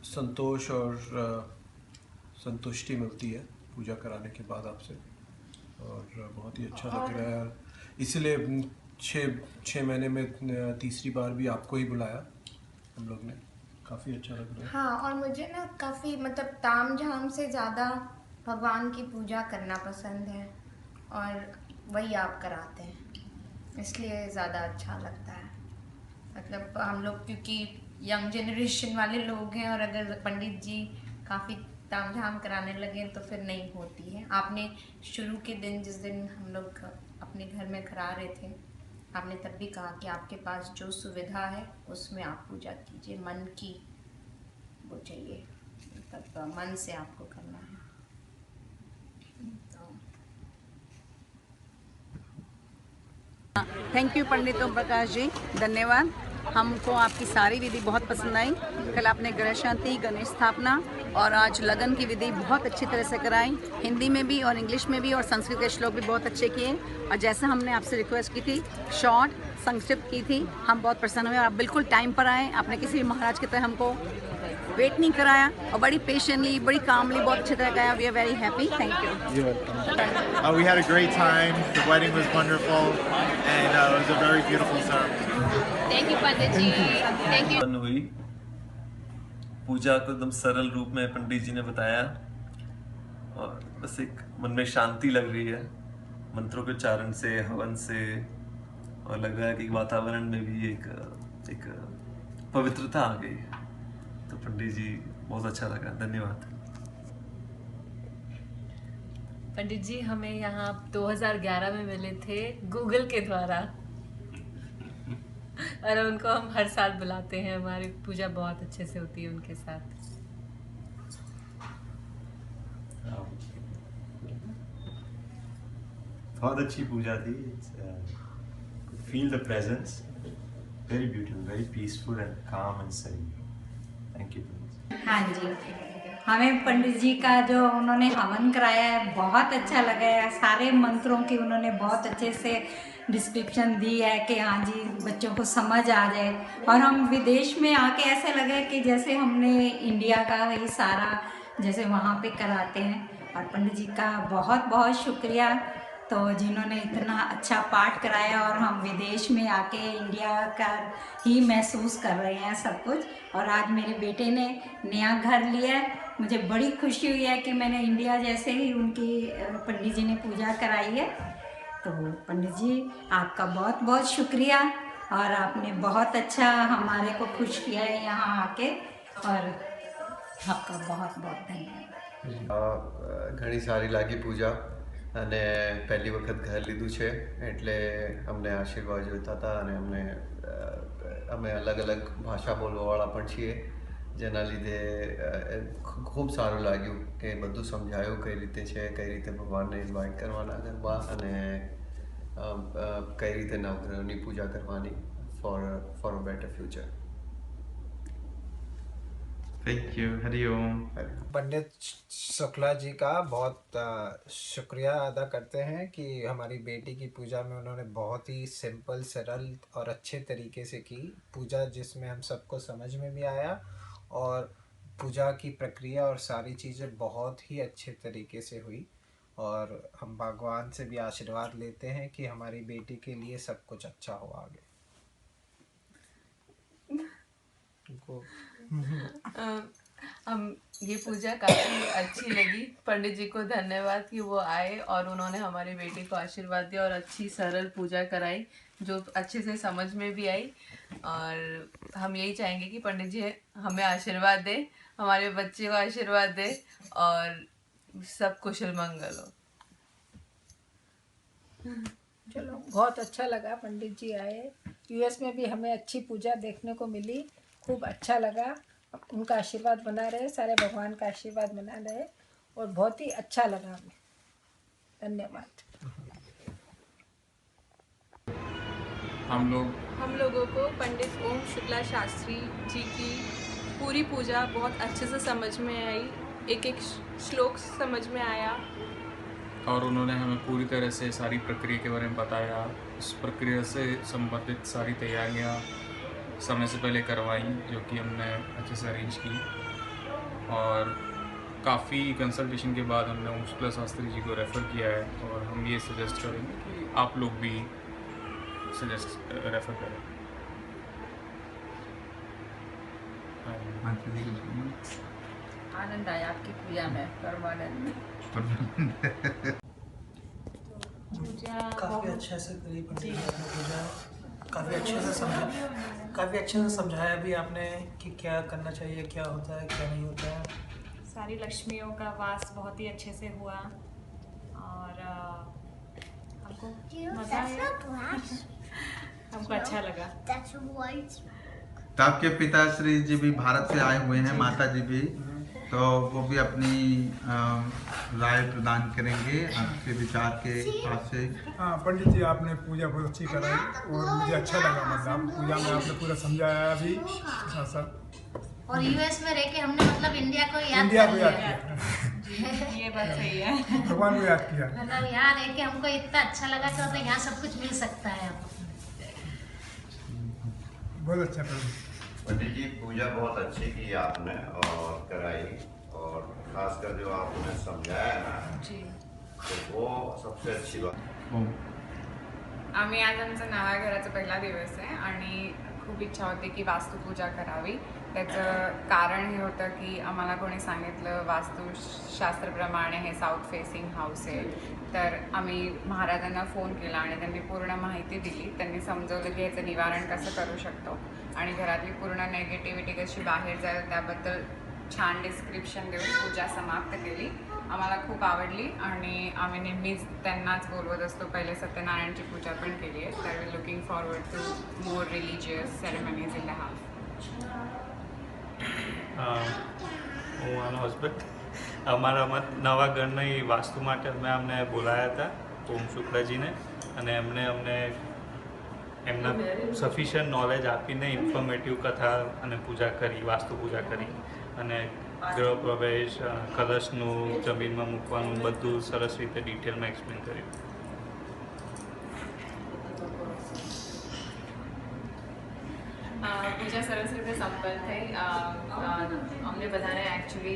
[SPEAKER 24] संतोष और संतुष्टि मिलती है पूजा कराने के बाद आपसे, और बहुत ही अच्छा लग रहा है। इसीलिए 6 महीने में तीसरी बार भी आपको ही बुलाया हम लोग ने, काफ़ी अच्छा लग रहा है।
[SPEAKER 14] हाँ, और मुझे ना काफ़ी मतलब ताम झाम से ज़्यादा भगवान की पूजा करना पसंद है, और वही आप कराते हैं, इसलिए ज़्यादा अच्छा लगता है। मतलब हम लोग क्योंकि यंग जनरेशन वाले लोग हैं, और अगर पंडित जी काफ़ी ताम झाम कराने लगे तो फिर नहीं होती है। आपने शुरू के दिन, जिस दिन हम लोग अपने घर में करा रहे थे, आपने तब भी कहा कि आपके पास जो सुविधा है उसमें आप पूजा कीजिए, मन की वो चाहिए, मतलब मन से आपको करना है।
[SPEAKER 10] थैंक यू पंडित ओम प्रकाश जी, धन्यवाद। हमको आपकी सारी विधि बहुत पसंद आई। कल आपने ग्रह शांति, गणेश स्थापना और आज लगन की विधि बहुत अच्छी तरह से कराई, हिंदी में भी और इंग्लिश में भी, और संस्कृत के श्लोक भी बहुत अच्छे किए। और जैसा हमने आपसे रिक्वेस्ट की थी, शॉर्ट संक्षिप्त की थी, हम बहुत प्रसन्न हुए। आप बिल्कुल टाइम पर आए, आपने किसी भी महाराज की तरह हमको वेट नहीं कराया, और बड़ी पेशेंटली, बड़ी कामली, बहुत अच्छी तरह कराया। We are very happy, thank you.
[SPEAKER 13] We had a great time. The wedding was wonderful, and it was a very beautiful ceremony.
[SPEAKER 14] Thank you Pandit ji, thank you।
[SPEAKER 17] हुई पूजा को एकदम सरल रूप में पंडित जी ने बताया, और बस एक मन में शांति लग रही है मंत्रों के उच्चारण से, हवन से, और लग रहा है कि वातावरण में भी एक पवित्रता आ गई है। तो पंडित जी बहुत अच्छा लगा, धन्यवाद।
[SPEAKER 2] पंडित जी हमें यहाँ 2011 में मिले थे गूगल के द्वारा, और उनको हम हर साल बुलाते हैं, हमारी पूजा बहुत अच्छे से होती है उनके साथ।
[SPEAKER 26] बहुत अच्छी पूजा थी। Feel the presence, very beautiful, very peaceful and calm and serene. Thank you.
[SPEAKER 19] हाँ जी, हमें पंडित जी का जो उन्होंने हवन कराया है बहुत अच्छा लगा है। सारे मंत्रों की उन्होंने बहुत अच्छे से डिस्क्रिप्शन दी है कि हाँ जी बच्चों को समझ आ जाए, और हम विदेश में आके ऐसे लगे कि जैसे हमने इंडिया का ही सारा जैसे वहाँ पे कराते हैं। और पंडित जी का बहुत बहुत शुक्रिया, तो जिन्होंने इतना अच्छा पाठ कराया, और हम विदेश में आके इंडिया का ही महसूस कर रहे हैं सब कुछ। और आज मेरे बेटे ने नया घर लिया है, मुझे बड़ी खुशी हुई है कि मैंने इंडिया जैसे ही उनकी पंडित जी ने पूजा कराई है। तो पंडित जी आपका बहुत बहुत शुक्रिया, और आपने बहुत अच्छा हमारे को खुश किया है यहाँ आके, और आपका बहुत बहुत धन्यवाद।
[SPEAKER 21] घणी सारी लागी पूजा, અને પહેલી વખત ઘર લીધું છે એટલે અમને આશીર્વાદ જોઈતા હતા, અને અમે અલગ અલગ ભાષા બોલવાવાળા પણ છીએ, જેના લીધે ખૂબ સારું લાગ્યું કે બધું સમજાયું કઈ રીતે છે, કઈ રીતે ભગવાનને ઇન્વાઇટ કરવાના ગરબા અને કઈ રીતે નવગ્રહની પૂજા કરવાની for a better future.
[SPEAKER 8] Thank you. हरिओम.
[SPEAKER 9] पंडित शुक्ला जी का बहुत शुक्रिया अदा करते हैं कि हमारी बेटी की पूजा में उन्होंने बहुत ही सिंपल, सरल और अच्छे तरीके से की पूजा, जिसमें हम सबको समझ में भी आया और पूजा की प्रक्रिया और सारी चीज़ें बहुत ही अच्छे तरीके से हुई. और हम भगवान से भी आशीर्वाद लेते हैं कि हमारी बेटी के लिए सब कुछ अच्छा हो आगे.
[SPEAKER 2] हम ये पूजा काफ़ी अच्छी लगी. पंडित जी को धन्यवाद कि वो आए और उन्होंने हमारी बेटी को आशीर्वाद दिया और अच्छी सरल पूजा कराई जो अच्छे से समझ में भी आई. और हम यही चाहेंगे कि पंडित जी हमें आशीर्वाद दे, हमारे बच्चे को आशीर्वाद दे और सब कुशल मंगल हो.
[SPEAKER 16] चलो, बहुत अच्छा लगा पंडित जी आए. यूएस में भी हमें अच्छी पूजा देखने को मिली, खूब अच्छा लगा. उनका आशीर्वाद बना रहे, सारे भगवान का आशीर्वाद बना रहे और बहुत ही अच्छा लगा हमें. धन्यवाद.
[SPEAKER 18] हम लोगों को पंडित ओम शुक्ला शास्त्री जी की पूरी पूजा बहुत अच्छे से समझ में आई. एक एक श्लोक समझ में आया और उन्होंने हमें पूरी तरह से सारी प्रक्रिया के बारे में बताया. इस प्रक्रिया से संबंधित सारी तैयारियां समय से पहले करवाई जो कि हमने अच्छे से अरेंज की. और काफ़ी कंसल्टेशन के बाद हमने ओम शुक्ला शास्त्री जी को रेफ़र किया है और हम ये सजेस्ट करेंगे कि आप लोग भी रेफ़र करें.
[SPEAKER 11] आनंद आया आपकी पूजा में, परमानंद में.
[SPEAKER 20] काफ़ी अच्छे से करी पंडित जी ने पूजा. काफ़ी अच्छे से समझाया भी आपने कि क्या करना चाहिए, क्या होता है, क्या नहीं होता है.
[SPEAKER 18] सारी लक्ष्मियों का वास बहुत ही अच्छे से हुआ और हमको मज़ा आया, हमको अच्छा लगा.
[SPEAKER 13] तो आपके पिताश्री जी भी भारत से आए हुए हैं, माता जी भी, तो वो भी अपनी राय प्रदान करेंगे आपके विचार के हिसाब से.
[SPEAKER 7] हाँ पंडित जी, आपने पूजा बहुत अच्छी कराई और मुझे अच्छा लगा. मतलब पूजा में आपने पूरा समझाया भी साथ साथ.
[SPEAKER 22] और यूएस में रह के हमने मतलब इंडिया को याद
[SPEAKER 7] किया.
[SPEAKER 18] ये बात सही है.
[SPEAKER 7] भगवान को याद किया.
[SPEAKER 22] मतलब यहाँ रह के हमको इतना अच्छा लगा कि मतलब यहाँ सब कुछ मिल सकता है.
[SPEAKER 7] बहुत अच्छा
[SPEAKER 23] पंडित जी, पूजा बहुत अच्छी की आपने और कराई, और खासकर जो आपने समझाया ना तो वो सबसे अच्छी बात.
[SPEAKER 25] आम्ही आज आमचा नव्या घराचा पहिला दिवस आहे आणि खूप इच्छा होती की वास्तुपूजा करावी. त्याचं कारण हे होतं की आम्हाला कोणी सांगितलं वास्तुशास्त्रप्रमाणे हे साऊथ फेसिंग हाऊस आहे. तर आम्ही महाराजांना फोन केला आणि त्यांनी पूर्ण माहिती दिली. त्यांनी समजवलं की याचं निवारण कसं करू शकतो आणि घरातली पूर्ण नेगेटिव्हिटी कशी बाहेर जाईल त्याबद्दल छान डिस्क्रिप्शन देऊन पूजा समाप्त केली. आम्हाला खूप आवडली आणि आम्ही नेहमीच त्यांनाच बोलवत असतो. पहिले सत्यनारायणची पूजा पण केली आहे. तर we looking forward to more religious ceremonies in the house.
[SPEAKER 3] હું આનો હસબન્ડ. અમારા નવા ઘરની વાસ્તુ માટે અમને બોલાયા હતા ઓમ શુક્લાજીને, અને એમણે અમને એમના સફિશિયન્ટ નોલેજ આપીને ઇન્ફોર્મેટિવ કથા અને પૂજા કરી, વાસ્તુ પૂજા કરી, અને ગૃહ પ્રવેશ, કલશનું જમીનમાં મૂકવાનું બધું સરસ રીતે ડિટેલમાં એક્સપ્લેન કર્યું.
[SPEAKER 25] પૂજા સરસ રીતે સંપન્ન થઈ. અમને બધાને એકચ્યુઅલી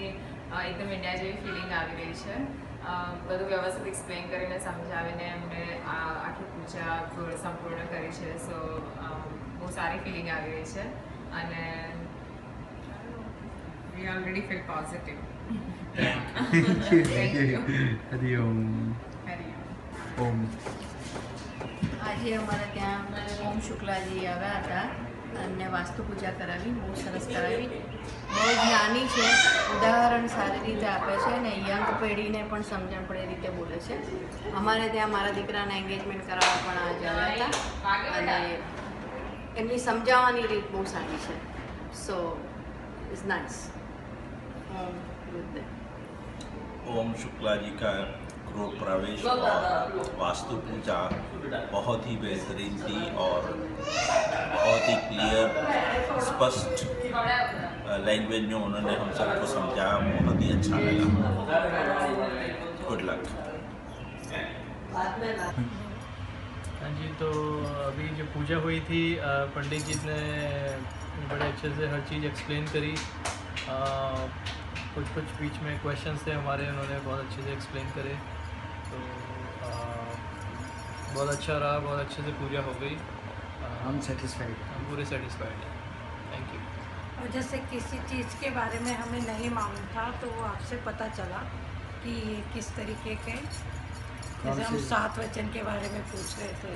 [SPEAKER 25] એકદમ ઇન્ડિયા જેવી ફિલિંગ આવી રહી છે. બધું વ્યવસ્થિત એક્સપ્લેન કરીને સમજાવીને એમને આખી પૂજા સંપૂર્ણ કરી છે. સો બહુ સારી ફિલિંગ આવી રહી છે અને વી ઓલરેડી ફીલ પોઝિટિવ.
[SPEAKER 13] હરિઓમ. ઓમ.
[SPEAKER 11] આજે અમારા ત્યાં ઓમ શુક્લાજી આવ્યા હતા અને વાસ્તુ પૂજા કરાવી, બહુ સરસ કરાવી. બહુ જ્ઞાની છે, ઉદાહરણ સારી રીતે આપે છે અને યંગ પેઢીને પણ સમજણ પડે એ રીતે બોલે છે. અમારે ત્યાં મારા દીકરાને એન્ગેજમેન્ટ કરાવવા પણ આજે આવ્યા હતા અને એમની સમજાવવાની રીત બહુ સારી છે. સો is nice.
[SPEAKER 1] ओम शुक्ला जी का गृह प्रवेश और वास्तु पूजा बहुत ही बेहतरीन थी और बहुत ही क्लियर स्पष्ट लैंग्वेज में उन्होंने हम सबको समझाया, बहुत ही अच्छा लगा। Good luck.
[SPEAKER 4] हाँ जी, तो अभी जो पूजा हुई थी पंडित जी ने बड़े अच्छे से हर चीज़ एक्सप्लेन करी। कुछ बीच में क्वेश्चंस थे हमारे, उन्होंने बहुत अच्छे से एक्सप्लेन करे, तो बहुत अच्छा रहा, बहुत अच्छे से पूजा हो गई।
[SPEAKER 5] हम सेटिस्फाइड,
[SPEAKER 4] हम पूरे सेटिस्फाइड हैं। Thank you.
[SPEAKER 16] और जैसे किसी चीज़ के बारे में हमें नहीं मालूम था तो वो आपसे पता चला कि ये किस तरीके के, जैसे हम 7 वचन के बारे में पूछ रहे थे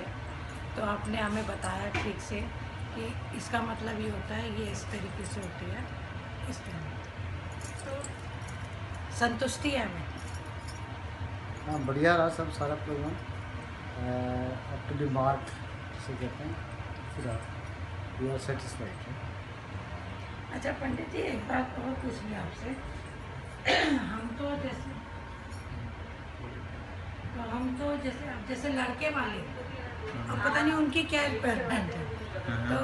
[SPEAKER 16] तो आपने हमें बताया ठीक से कि इसका मतलब ये होता है, ये इस तरीके से होती है, इस तरह। तो संतुष्टि है हमें।
[SPEAKER 5] हाँ, बढ़िया रहा सब सारा programme, up to the mark से कहते हैं, पूरा वी आर सेटिस्फाइड।
[SPEAKER 16] अच्छा पंडित जी, एक बात और पूछनी आपसे। हम तो जैसे लड़के वाले, अब पता नहीं उनकी क्या रिक्वायरमेंट है, तो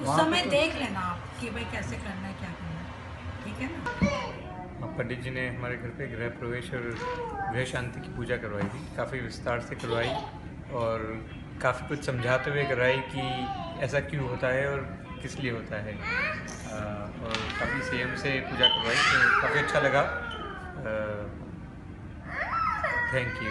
[SPEAKER 16] उस समय देख लेना आप कि भाई कैसे करना है, क्या करना है, ठीक है ना।
[SPEAKER 6] पंडित जी ने हमारे घर पे गृह प्रवेश और गृह शांति की पूजा करवाई थी, काफ़ी विस्तार से करवाई और काफ़ी कुछ समझाते हुए करवाई कि ऐसा क्यों होता है और किस लिए होता है, और काफ़ी संयम से पूजा करवाई, तो काफ़ी अच्छा लगा। Thank you.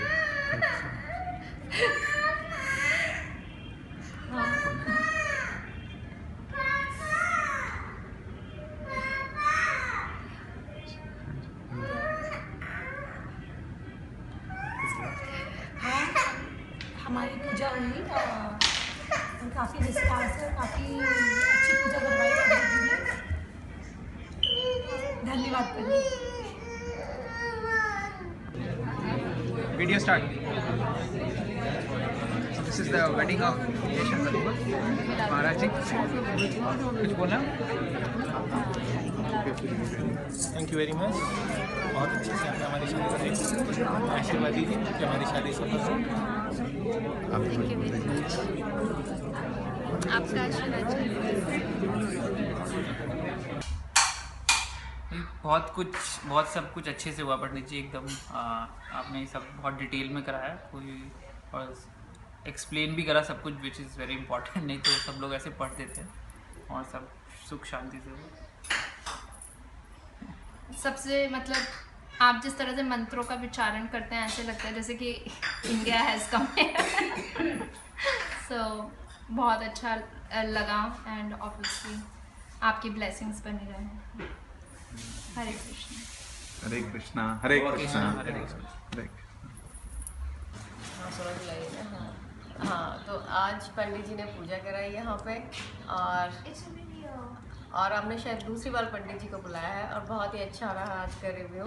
[SPEAKER 16] हमारी पूजा हुई और काफ़ी विस्तार से काफ़ी अच्छी पूजा करवाई पंडित जी ने। धन्यवाद पंडित।
[SPEAKER 12] Video start. So this is the wedding of Yeshan Kalima. Maharaj ji, कुछ बोलना?
[SPEAKER 20] Thank you very much. बहुत अच्छे से आपने हमारी शादी की, आशीर्वाद दीजिए कि हमारी शादी सफल हो।
[SPEAKER 18] थैंक यू वेरी मच, आपका आशीर्वाद चाहिए।
[SPEAKER 15] बहुत सब कुछ अच्छे से हुआ पंडित जी, एकदम आपने सब बहुत डिटेल में कराया, कोई और एक्सप्लेन भी करा सब कुछ, विच इज़ वेरी इंपॉर्टेंट, नहीं तो सब लोग ऐसे पढ़ देते हैं, और सब सुख शांति से हुआ।
[SPEAKER 14] सबसे मतलब आप जिस तरह से मंत्रों का विचारण करते हैं, ऐसे लगता है जैसे कि इंडिया हैज़ कम सो बहुत अच्छा लगा, एंड ऑब्वियसली आपकी ब्लेसिंग्स बनी रहे। हरे कृष्ण।
[SPEAKER 8] हरे कृष्णा। हरे कृष्णा।
[SPEAKER 15] हरे कृष्णा।
[SPEAKER 11] हाँ, तो आज पंडित जी ने पूजा कराई यहाँ पे, और हमने शायद दूसरी बार पंडित जी को बुलाया है, और बहुत ही अच्छा रहा आज का रिव्यू,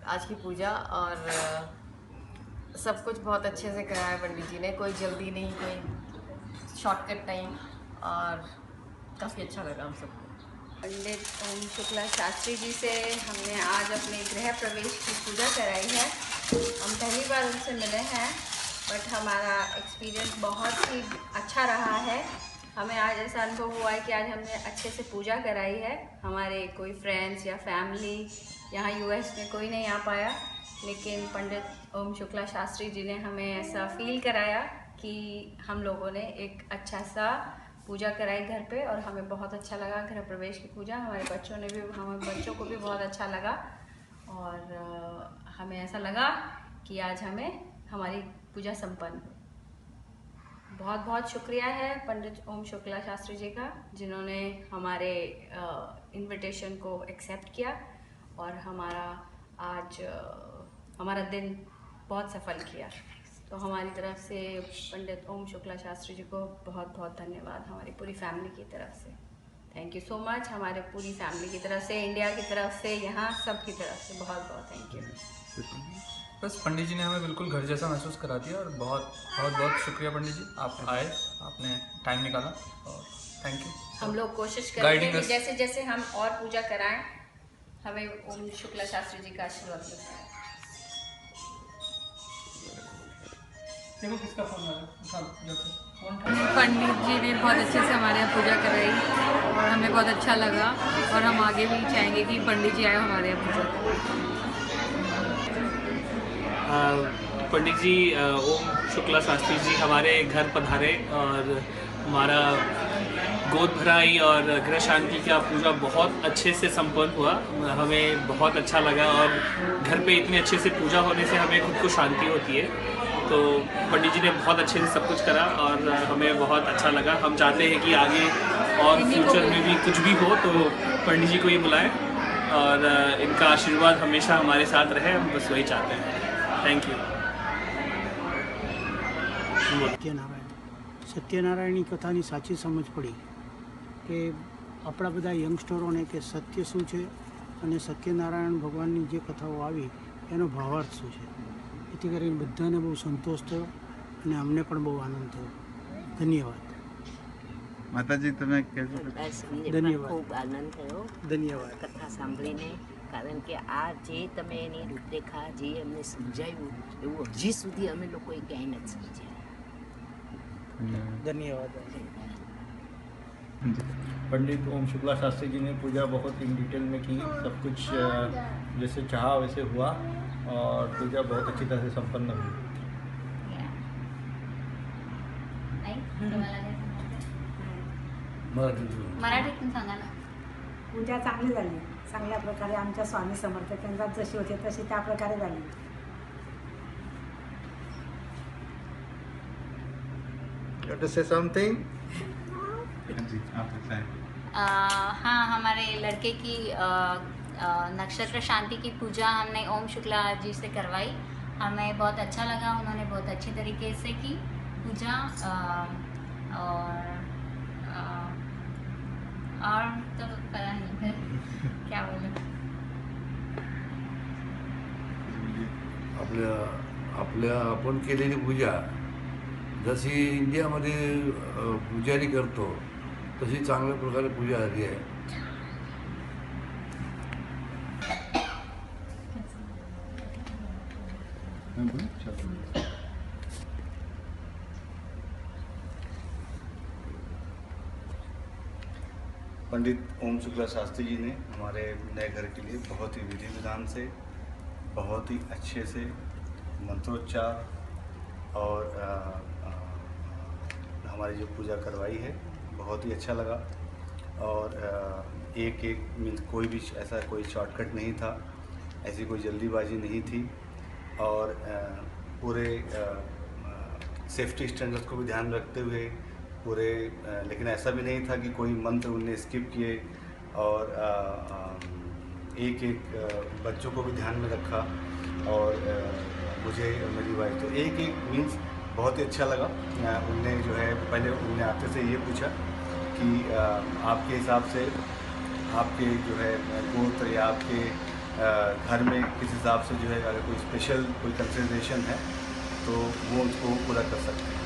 [SPEAKER 11] आज की पूजा, और सब कुछ बहुत अच्छे से कराया पंडित जी ने, कोई जल्दी नहीं, कोई शॉर्टकट नहीं, और काफ़ी अच्छा लगा हम सबको।
[SPEAKER 14] पंडित ओम शुक्ला शास्त्री जी से हमने आज अपने गृह प्रवेश की पूजा कराई है। हम पहली बार उनसे मिले हैं, बट हमारा एक्सपीरियंस बहुत ही अच्छा रहा है। हमें आज ऐसा अनुभव हुआ है कि आज हमने अच्छे से पूजा कराई है। हमारे कोई फ्रेंड्स या फैमिली यहाँ यूएस में कोई नहीं आ पाया, लेकिन पंडित ओम शुक्ला शास्त्री जी ने हमें ऐसा फील कराया कि हम लोगों ने एक अच्छा सा पूजा कराई घर पे, और हमें बहुत अच्छा लगा गृह प्रवेश की पूजा। हमारे बच्चों को भी बहुत अच्छा लगा, और हमें ऐसा लगा कि आज हमें हमारी पूजा संपन्न हुई। बहुत बहुत शुक्रिया है पंडित ओम शुक्ला शास्त्री जी का, जिन्होंने हमारे इनविटेशन को एक्सेप्ट किया और हमारा दिन बहुत सफल किया। तो हमारी तरफ से पंडित ओम शुक्ला शास्त्री जी को बहुत बहुत धन्यवाद, हमारी पूरी फैमिली की तरफ से। थैंक यू सो मच, हमारे पूरी फैमिली की तरफ से, इंडिया की तरफ से, यहाँ सब की तरफ से बहुत बहुत थैंक यू।
[SPEAKER 20] बस पंडित जी ने हमें बिल्कुल घर जैसा महसूस करा दिया, और बहुत बहुत शुक्रिया पंडित जी, आप आए, आपने टाइम निकाला, और
[SPEAKER 4] थैंक यू।
[SPEAKER 11] हम लोग कोशिश करेंगे कि जैसे जैसे हम और पूजा कराएं हमें ओम शुक्ला शास्त्री जी का आशीर्वाद मिलता है।
[SPEAKER 4] देखो किसका फोन आ रहा है।
[SPEAKER 18] पंडित जी ने बहुत अच्छे से हमारे यहाँ पूजा कराई और हमें बहुत अच्छा लगा और हम आगे भी चाहेंगे कि पंडित जी आए हमारे यहाँ पूजा करें।
[SPEAKER 10] पंडित जी ओम शुक्ला शास्त्री जी हमारे घर पधारे और हमारा गोद भराई और गृह शांति का पूजा बहुत अच्छे से संपन्न हुआ। हमें बहुत अच्छा लगा और घर पे इतने अच्छे से पूजा होने से हमें खुद को शांति होती है। तो पंडित जी ने बहुत अच्छे से सब कुछ करा और हमें बहुत अच्छा लगा। हम चाहते हैं कि आगे और फ्यूचर में भी कुछ भी हो तो पंडित जी को ही बुलाएं और इनका आशीर्वाद हमेशा हमारे साथ रहे, हम बस वही चाहते हैं। Thank you.
[SPEAKER 17] સત્યનારાયણની કથાની સાચી સમજ પડી કે આપણા બધા યંગસ્ટરોને કે સત્ય શું છે અને સત્યનારાયણ ભગવાનની જે કથાઓ આવી એનો ભાવાર્થ શું છે, એથી કરીને બધાને બહુ સંતોષ થયો અને અમને પણ બહુ આનંદ થયો. ધન્યવાદ.
[SPEAKER 13] માતાજી તમે
[SPEAKER 19] ધન્યવાદ. ખૂબ આનંદ થયો
[SPEAKER 17] ધન્યવાદ
[SPEAKER 19] કથા સાંભળીને, કારણ કે આ જે તમે એની રૂપરેખા જે અમને સમજાવ્યું એવું હજી સુધી અમે લોકોએ ક્યાંય નથી સમજ્યા.
[SPEAKER 17] धन्यवाद.
[SPEAKER 21] पंडित ओम शुक्ला शास्त्री जी ने पूजा बहुत इन डिटेल में की, सब कुछ जैसे चाहा वैसे हुआ और पूजा बहुत अच्छी तरह से संपन्न हुई.
[SPEAKER 22] मराठीतून सांगा ना.
[SPEAKER 24] पूजा चांगली झाली, चांगल्या प्रकारे आमच्या स्वामी समर्थ केंद्रात जशी होती तशी त्या प्रकारे झाली.
[SPEAKER 13] You want to say something?
[SPEAKER 22] हाँ, हमारे लड़के की नक्षत्र शांति की पूजा हमने ओम शुक्ला जी से करवाई. हमें बहुत अच्छा लगा, उन्होंने बहुत अच्छे तरीके से की पूजा. और तो पता नहीं फिर क्या बोलूं.
[SPEAKER 26] आपल्या आपण केलेली पूजा जशी इंडियामध्ये पुजारी करतो तशी चांगल्या प्रकारे पूजा झाली आहे.
[SPEAKER 27] पंडित ओम शुक्ला शास्त्री जी ने हमारे नए घर के लिए बहुत ही विधि विधान से, बहुत ही अच्छे से मंत्रोच्चार और हमारी जो पूजा करवाई है बहुत ही अच्छा लगा. और एक एक मीन्स कोई भी ऐसा कोई शॉर्टकट नहीं था, ऐसी कोई जल्दीबाजी नहीं थी और पूरे सेफ्टी स्टैंडर्ड्स को भी ध्यान रखते हुए पूरे, लेकिन ऐसा भी नहीं था कि कोई मंत्र उनने स्किप किए और एक एक बच्चों को भी ध्यान में रखा. और मुझे मेरी वाइफ तो एक एक मीन्स बहुत ही अच्छा लगा. उनने जो है पहले उनने आपसे से ये पूछा कि आपके हिसाब से आपके जो है गोत्र या आपके घर में किस हिसाब से जो है अगर कोई स्पेशल कोई कंसिडरेशन है तो वो उसको पूरा कर सकते हैं.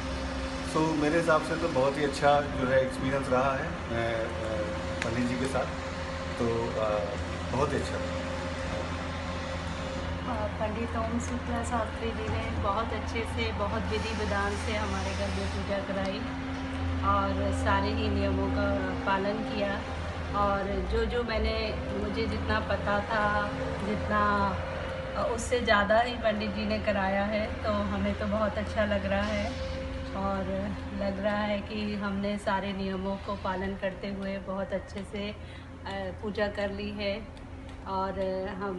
[SPEAKER 27] सो मेरे हिसाब से तो बहुत ही अच्छा जो है एक्सपीरियंस रहा है पंडित जी के साथ, तो बहुत ही अच्छा.
[SPEAKER 2] पंडित ओम शुक्ला शास्त्री जी ने बहुत अच्छे से, बहुत विधि विधान से हमारे घर में पूजा कराई और सारे ही नियमों का पालन किया. और जो मुझे जितना पता था, जितना उससे ज़्यादा ही पंडित जी ने कराया है, तो हमें तो बहुत अच्छा लग रहा है. और लग रहा है कि हमने सारे नियमों को पालन करते हुए बहुत अच्छे से पूजा कर ली है. और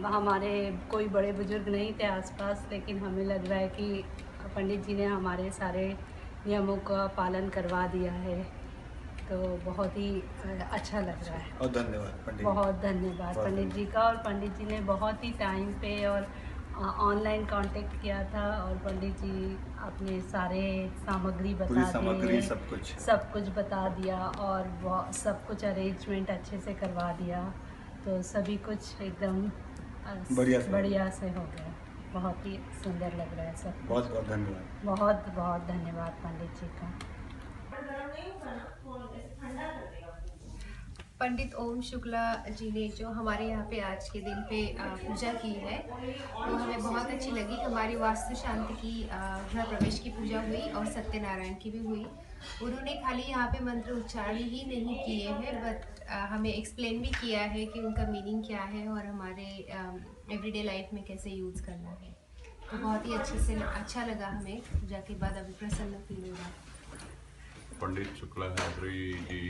[SPEAKER 2] हमारे कोई बड़े बुजुर्ग नहीं थे आसपास, लेकिन हमें लग रहा है कि पंडित जी ने हमारे सारे नियमों का पालन करवा दिया है, तो बहुत ही अच्छा लग रहा है.
[SPEAKER 27] और धन्यवाद पंडित.
[SPEAKER 2] बहुत धन्यवाद पंडित जी का. और पंडित जी ने बहुत ही टाइम पे और ऑनलाइन कांटेक्ट किया था और पंडित जी अपने सारे सामग्री बता दिए, सब कुछ बता दिया और सब कुछ अरेंजमेंट अच्छे से करवा दिया. तो सभी कुछ एकदम बढ़िया से हो गया. बहुत ही सुंदर लग रहा है सब.
[SPEAKER 27] बहुत बहुत धन्यवाद.
[SPEAKER 2] बहुत बहुत धन्यवाद पंडित जी का.
[SPEAKER 1] पंडित ओम शुक्ला जी ने जो हमारे यहाँ पे आज के दिन पे पूजा की है वो हमें बहुत अच्छी लगी। हमारी वास्तु शांति की गृह प्रवेश की पूजा हुई और सत्यनारायण की भी हुई। उन्होंने खाली यहाँ पे मंत्र उच्चारण ही नहीं किए हैं बट हमें एक्सप्लेन भी किया है कि उनका मीनिंग क्या है और हमारे एवरीडे लाइफ में कैसे यूज़ करना है। तो बहुत ही अच्छे से अच्छा लगा हमें पूजा के बाद, अभी प्रसन्न फील हो रहा है।
[SPEAKER 3] पंडित शुक्ला शास्त्री जी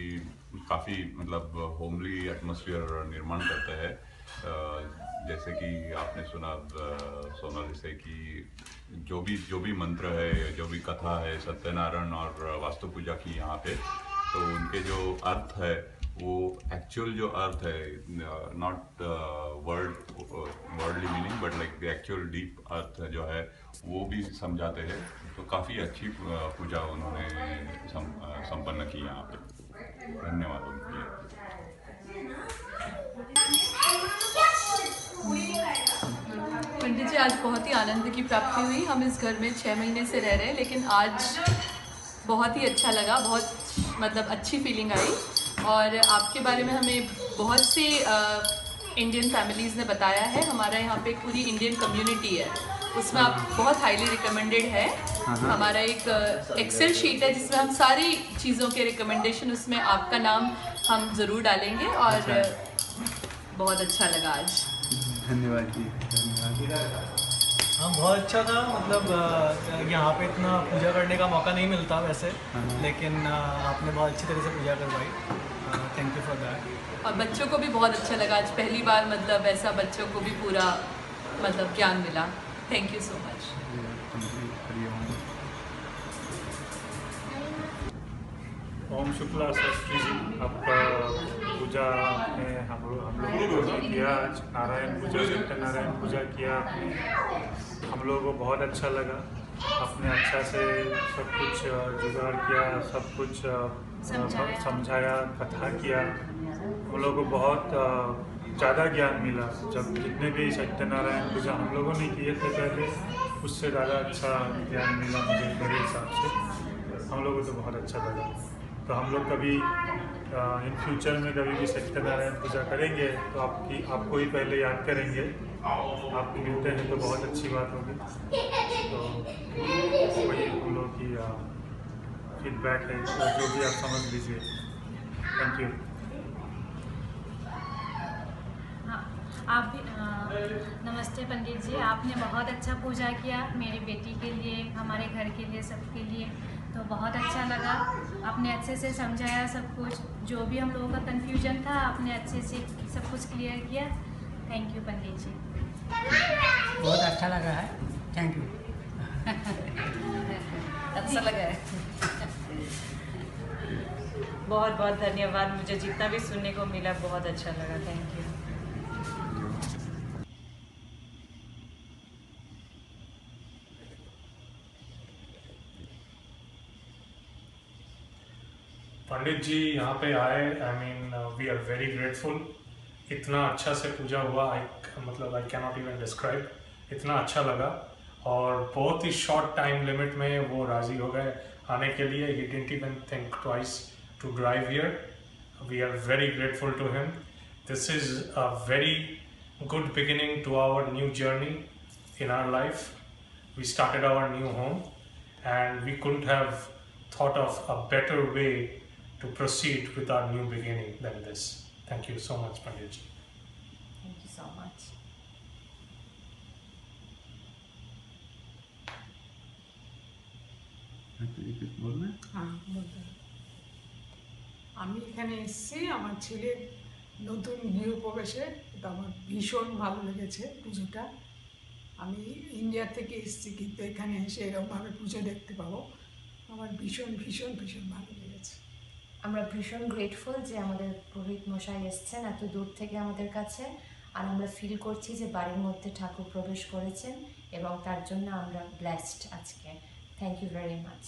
[SPEAKER 3] काफ़ी मतलब होमली एटमॉस्फेयर निर्माण करते हैं। जैसे कि आपने सुना सोनाली से कि जो भी मंत्र है, जो भी कथा है सत्यनारायण और वास्तु पूजा की यहाँ पे, तो उनके जो अर्थ है वो एक्चुअल जो अर्थ है, not worldly meaning but like the actual deep अर्थ जो है वो भी समझाते हैं। तो काफ़ी अच्छी पूजा उन्होंने संपन्न की यहाँ पे। धन्यवाद उनके लिए।
[SPEAKER 18] पंडित जी, आज बहुत ही आनंद की प्राप्ति हुई। हम इस घर में 6 महीने से रह रहे हैं, लेकिन आज बहुत ही अच्छा लगा, बहुत मतलब अच्छी फीलिंग आई। और आपके बारे में हमें बहुत सी इंडियन फैमिलीज़ ने बताया है। हमारा यहाँ पे पूरी इंडियन कम्युनिटी है, उसमें आप बहुत हाईली रिकमेंडेड है। हमारा एक एक्सेल शीट है जिसमें हम सारी चीज़ों के रिकमेंडेशन, उसमें आपका नाम हम ज़रूर डालेंगे। और बहुत अच्छा लगा आज।
[SPEAKER 8] धन्यवाद जी, धन्यवाद।
[SPEAKER 4] हाँ, बहुत अच्छा था। मतलब यहाँ पे इतना पूजा करने का मौका नहीं मिलता वैसे, लेकिन आपने बहुत अच्छी तरह से पूजा करवाई। Thank you for that.
[SPEAKER 18] और बच्चों को भी बहुत अच्छा लगा आज, पहली बार मतलब ऐसा बच्चों को भी पूरा मतलब ज्ञान मिला। Thank you so much.
[SPEAKER 5] Om Shukla Shastri ji, आपका पूजा में हम लोगों को किया आज, नारायण पूजा, सत्यनारायण पूजा किया। हम लोगों को बहुत अच्छा लगा। आपने अच्छा से सब कुछ जुगाड़ किया, सब कुछ समझाया, कथा किया। हम लोगों को बहुत ज़्यादा ज्ञान मिला। जब जितने भी सत्यनारायण पूजा हम लोगों ने किए थे पहले, उससे ज़्यादा अच्छा ज्ञान मिला मुझे मेरे हिसाब से। हम लोगों को तो बहुत अच्छा लगा। तो हम लोग कभी इन फ्यूचर में कभी भी सत्यनारायण पूजा करेंगे तो आपको ही पहले याद करेंगे। आप मिलते हैं तो बहुत अच्छी बात होगी। तो वही हम लोग की फीडबैक है, तो जो भी आप समझ लीजिए। Thank you.
[SPEAKER 7] आप भी नमस्ते पंडित जी, आपने बहुत अच्छा पूजा किया मेरी बेटी के लिए, हमारे घर के लिए, सबके लिए। तो बहुत अच्छा लगा। आपने अच्छे से समझाया सब कुछ, जो भी हम लोगों का कन्फ्यूजन था आपने अच्छे से सब कुछ क्लियर किया। Thank you Pandit ji.
[SPEAKER 9] बहुत अच्छा लगा है। Thank you.
[SPEAKER 2] अच्छा लगा है। बहुत बहुत धन्यवाद। मुझे जितना भी सुनने को मिला बहुत अच्छा लगा। Thank you.
[SPEAKER 5] पंडित जी यहाँ पे आए, I mean we are very grateful. इतना अच्छा से पूजा हुआ, I can not even describe. इतना अच्छा लगा और बहुत ही शॉर्ट टाइम लिमिट में वो राज़ी हो गए आने के लिए। He didn't even think twice to drive here. We are very grateful to him. This is a very good beginning to our new journey in our life. We started our new home and we couldn't have thought of a better way to proceed with our new beginning than this. Thank you so much, Pandit ji.
[SPEAKER 2] Thank you so much.
[SPEAKER 23] আমি এখানে এসেছি আমার ছেলের নতুন গৃহপ্রবেশে। এটা আমার ভীষণ ভালো লেগেছে পুজোটা। আমি ইন্ডিয়া থেকে এসেছি, কিন্তু এখানে এসে এরকমভাবে পুজো দেখতে পাবো আমার ভীষণ ভীষণ ভীষণ ভালো লেগেছে।
[SPEAKER 25] আমরা ভীষণ গ্রেটফুল যে আমাদের পুরোহিত মশাই এসছেন এত দূর থেকে আমাদের কাছে। আর আমরা ফিল করছি যে বাড়ির মধ্যে ঠাকুর প্রবেশ করেছেন এবং তার জন্য আমরা ব্লেসড আজকে। Thank you very much.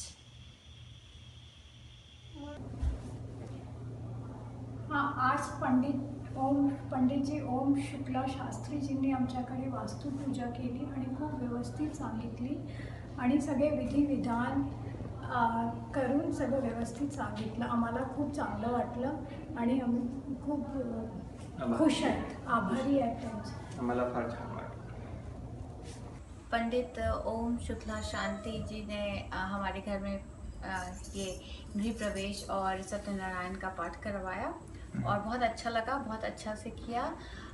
[SPEAKER 28] हाँ, आज पंडित जी ओम शुक्ला शास्त्री जींनी आमच्याकडे वास्तुपूजा केली आणि खूप व्यवस्थित सांगितली आणि सगळे विधिविधान करून सगळं व्यवस्थित सांगितलं। आम्हाला खूप चांगलं वाटलं। आणि आम्ही खूप खुश आहेत, आभारी आहेत त्यांचे.
[SPEAKER 6] आम्हाला फार छान वाटलं.
[SPEAKER 22] पंडित ओम शुक्ला शांति जी ने हमारे घर में ये गृह प्रवेश और सत्यनारायण का पाठ करवाया और बहुत अच्छा लगा, बहुत अच्छा से किया.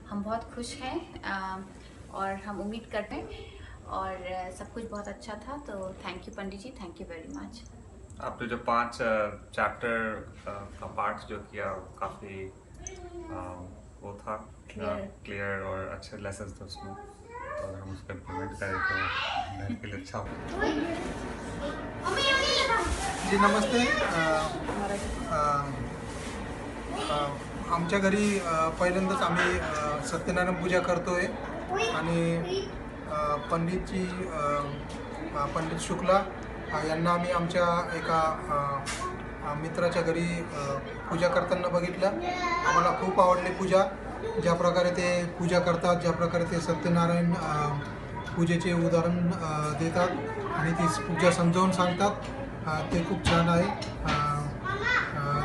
[SPEAKER 22] हम बहुत खुश हैं और हम उम्मीद करते हैं और सब कुछ बहुत अच्छा था. तो thank you Pandit ji, thank you very much.
[SPEAKER 10] आपने जो 5 चैप्टर का पाठ जो किया काफ़ी वो था क्लियर और अच्छे लेसन थे उसमें, और हम उसको इम्प्लीमेंट करें तो मेरे के लिए अच्छा होगा.
[SPEAKER 11] जी नमस्ते. आमच्या घरी पहिल्यांदाच आम्ही सत्यनारायण पूजा करतोय आणि पंडितजी पंडित शुक्ला यांना आम्ही आमच्या एका मित्राच्या घरी पूजा करताना बघितलं. आम्हाला खूप आवडली पूजा, ज्या प्रकारे ते पूजा करतात, ज्या प्रकारे ते सत्यनारायण पूजेचे उदाहरण देतात आणि ती पूजा समजावून सांगतात, ते खूप छान आहे.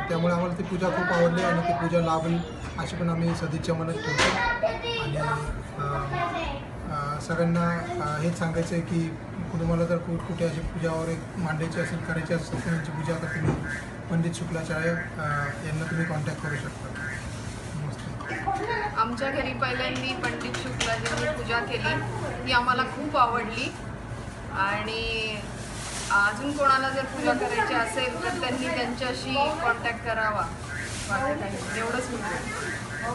[SPEAKER 11] त्यामुळे आम्हाला ती पूजा खूप आवडली आणि ती पूजा लाभेल अशी पण आम्ही सदिच्छा मनात ठेवतो. आणि सगळ्यांना हेच सांगायचं आहे की तुम्हाला जर कुठे अशी पूजावर एक मांडायची असेल, करायची असेल, सत्यनारायणची पूजा, तर तुम्ही पंडित शुक्लाचार्य यांना तुम्ही कॉन्टॅक्ट करू शकता.
[SPEAKER 12] आमच्या घरी पहिल्यांदा पंडित शुक्लाजींनी पूजा केली, ती आम्हाला खूप आवडली. आणि अजून कोणाला जर पूजा करायची असेल तर त्यांनी त्यांच्याशी कॉन्टॅक्ट करावा. एवढंच म्हणतो.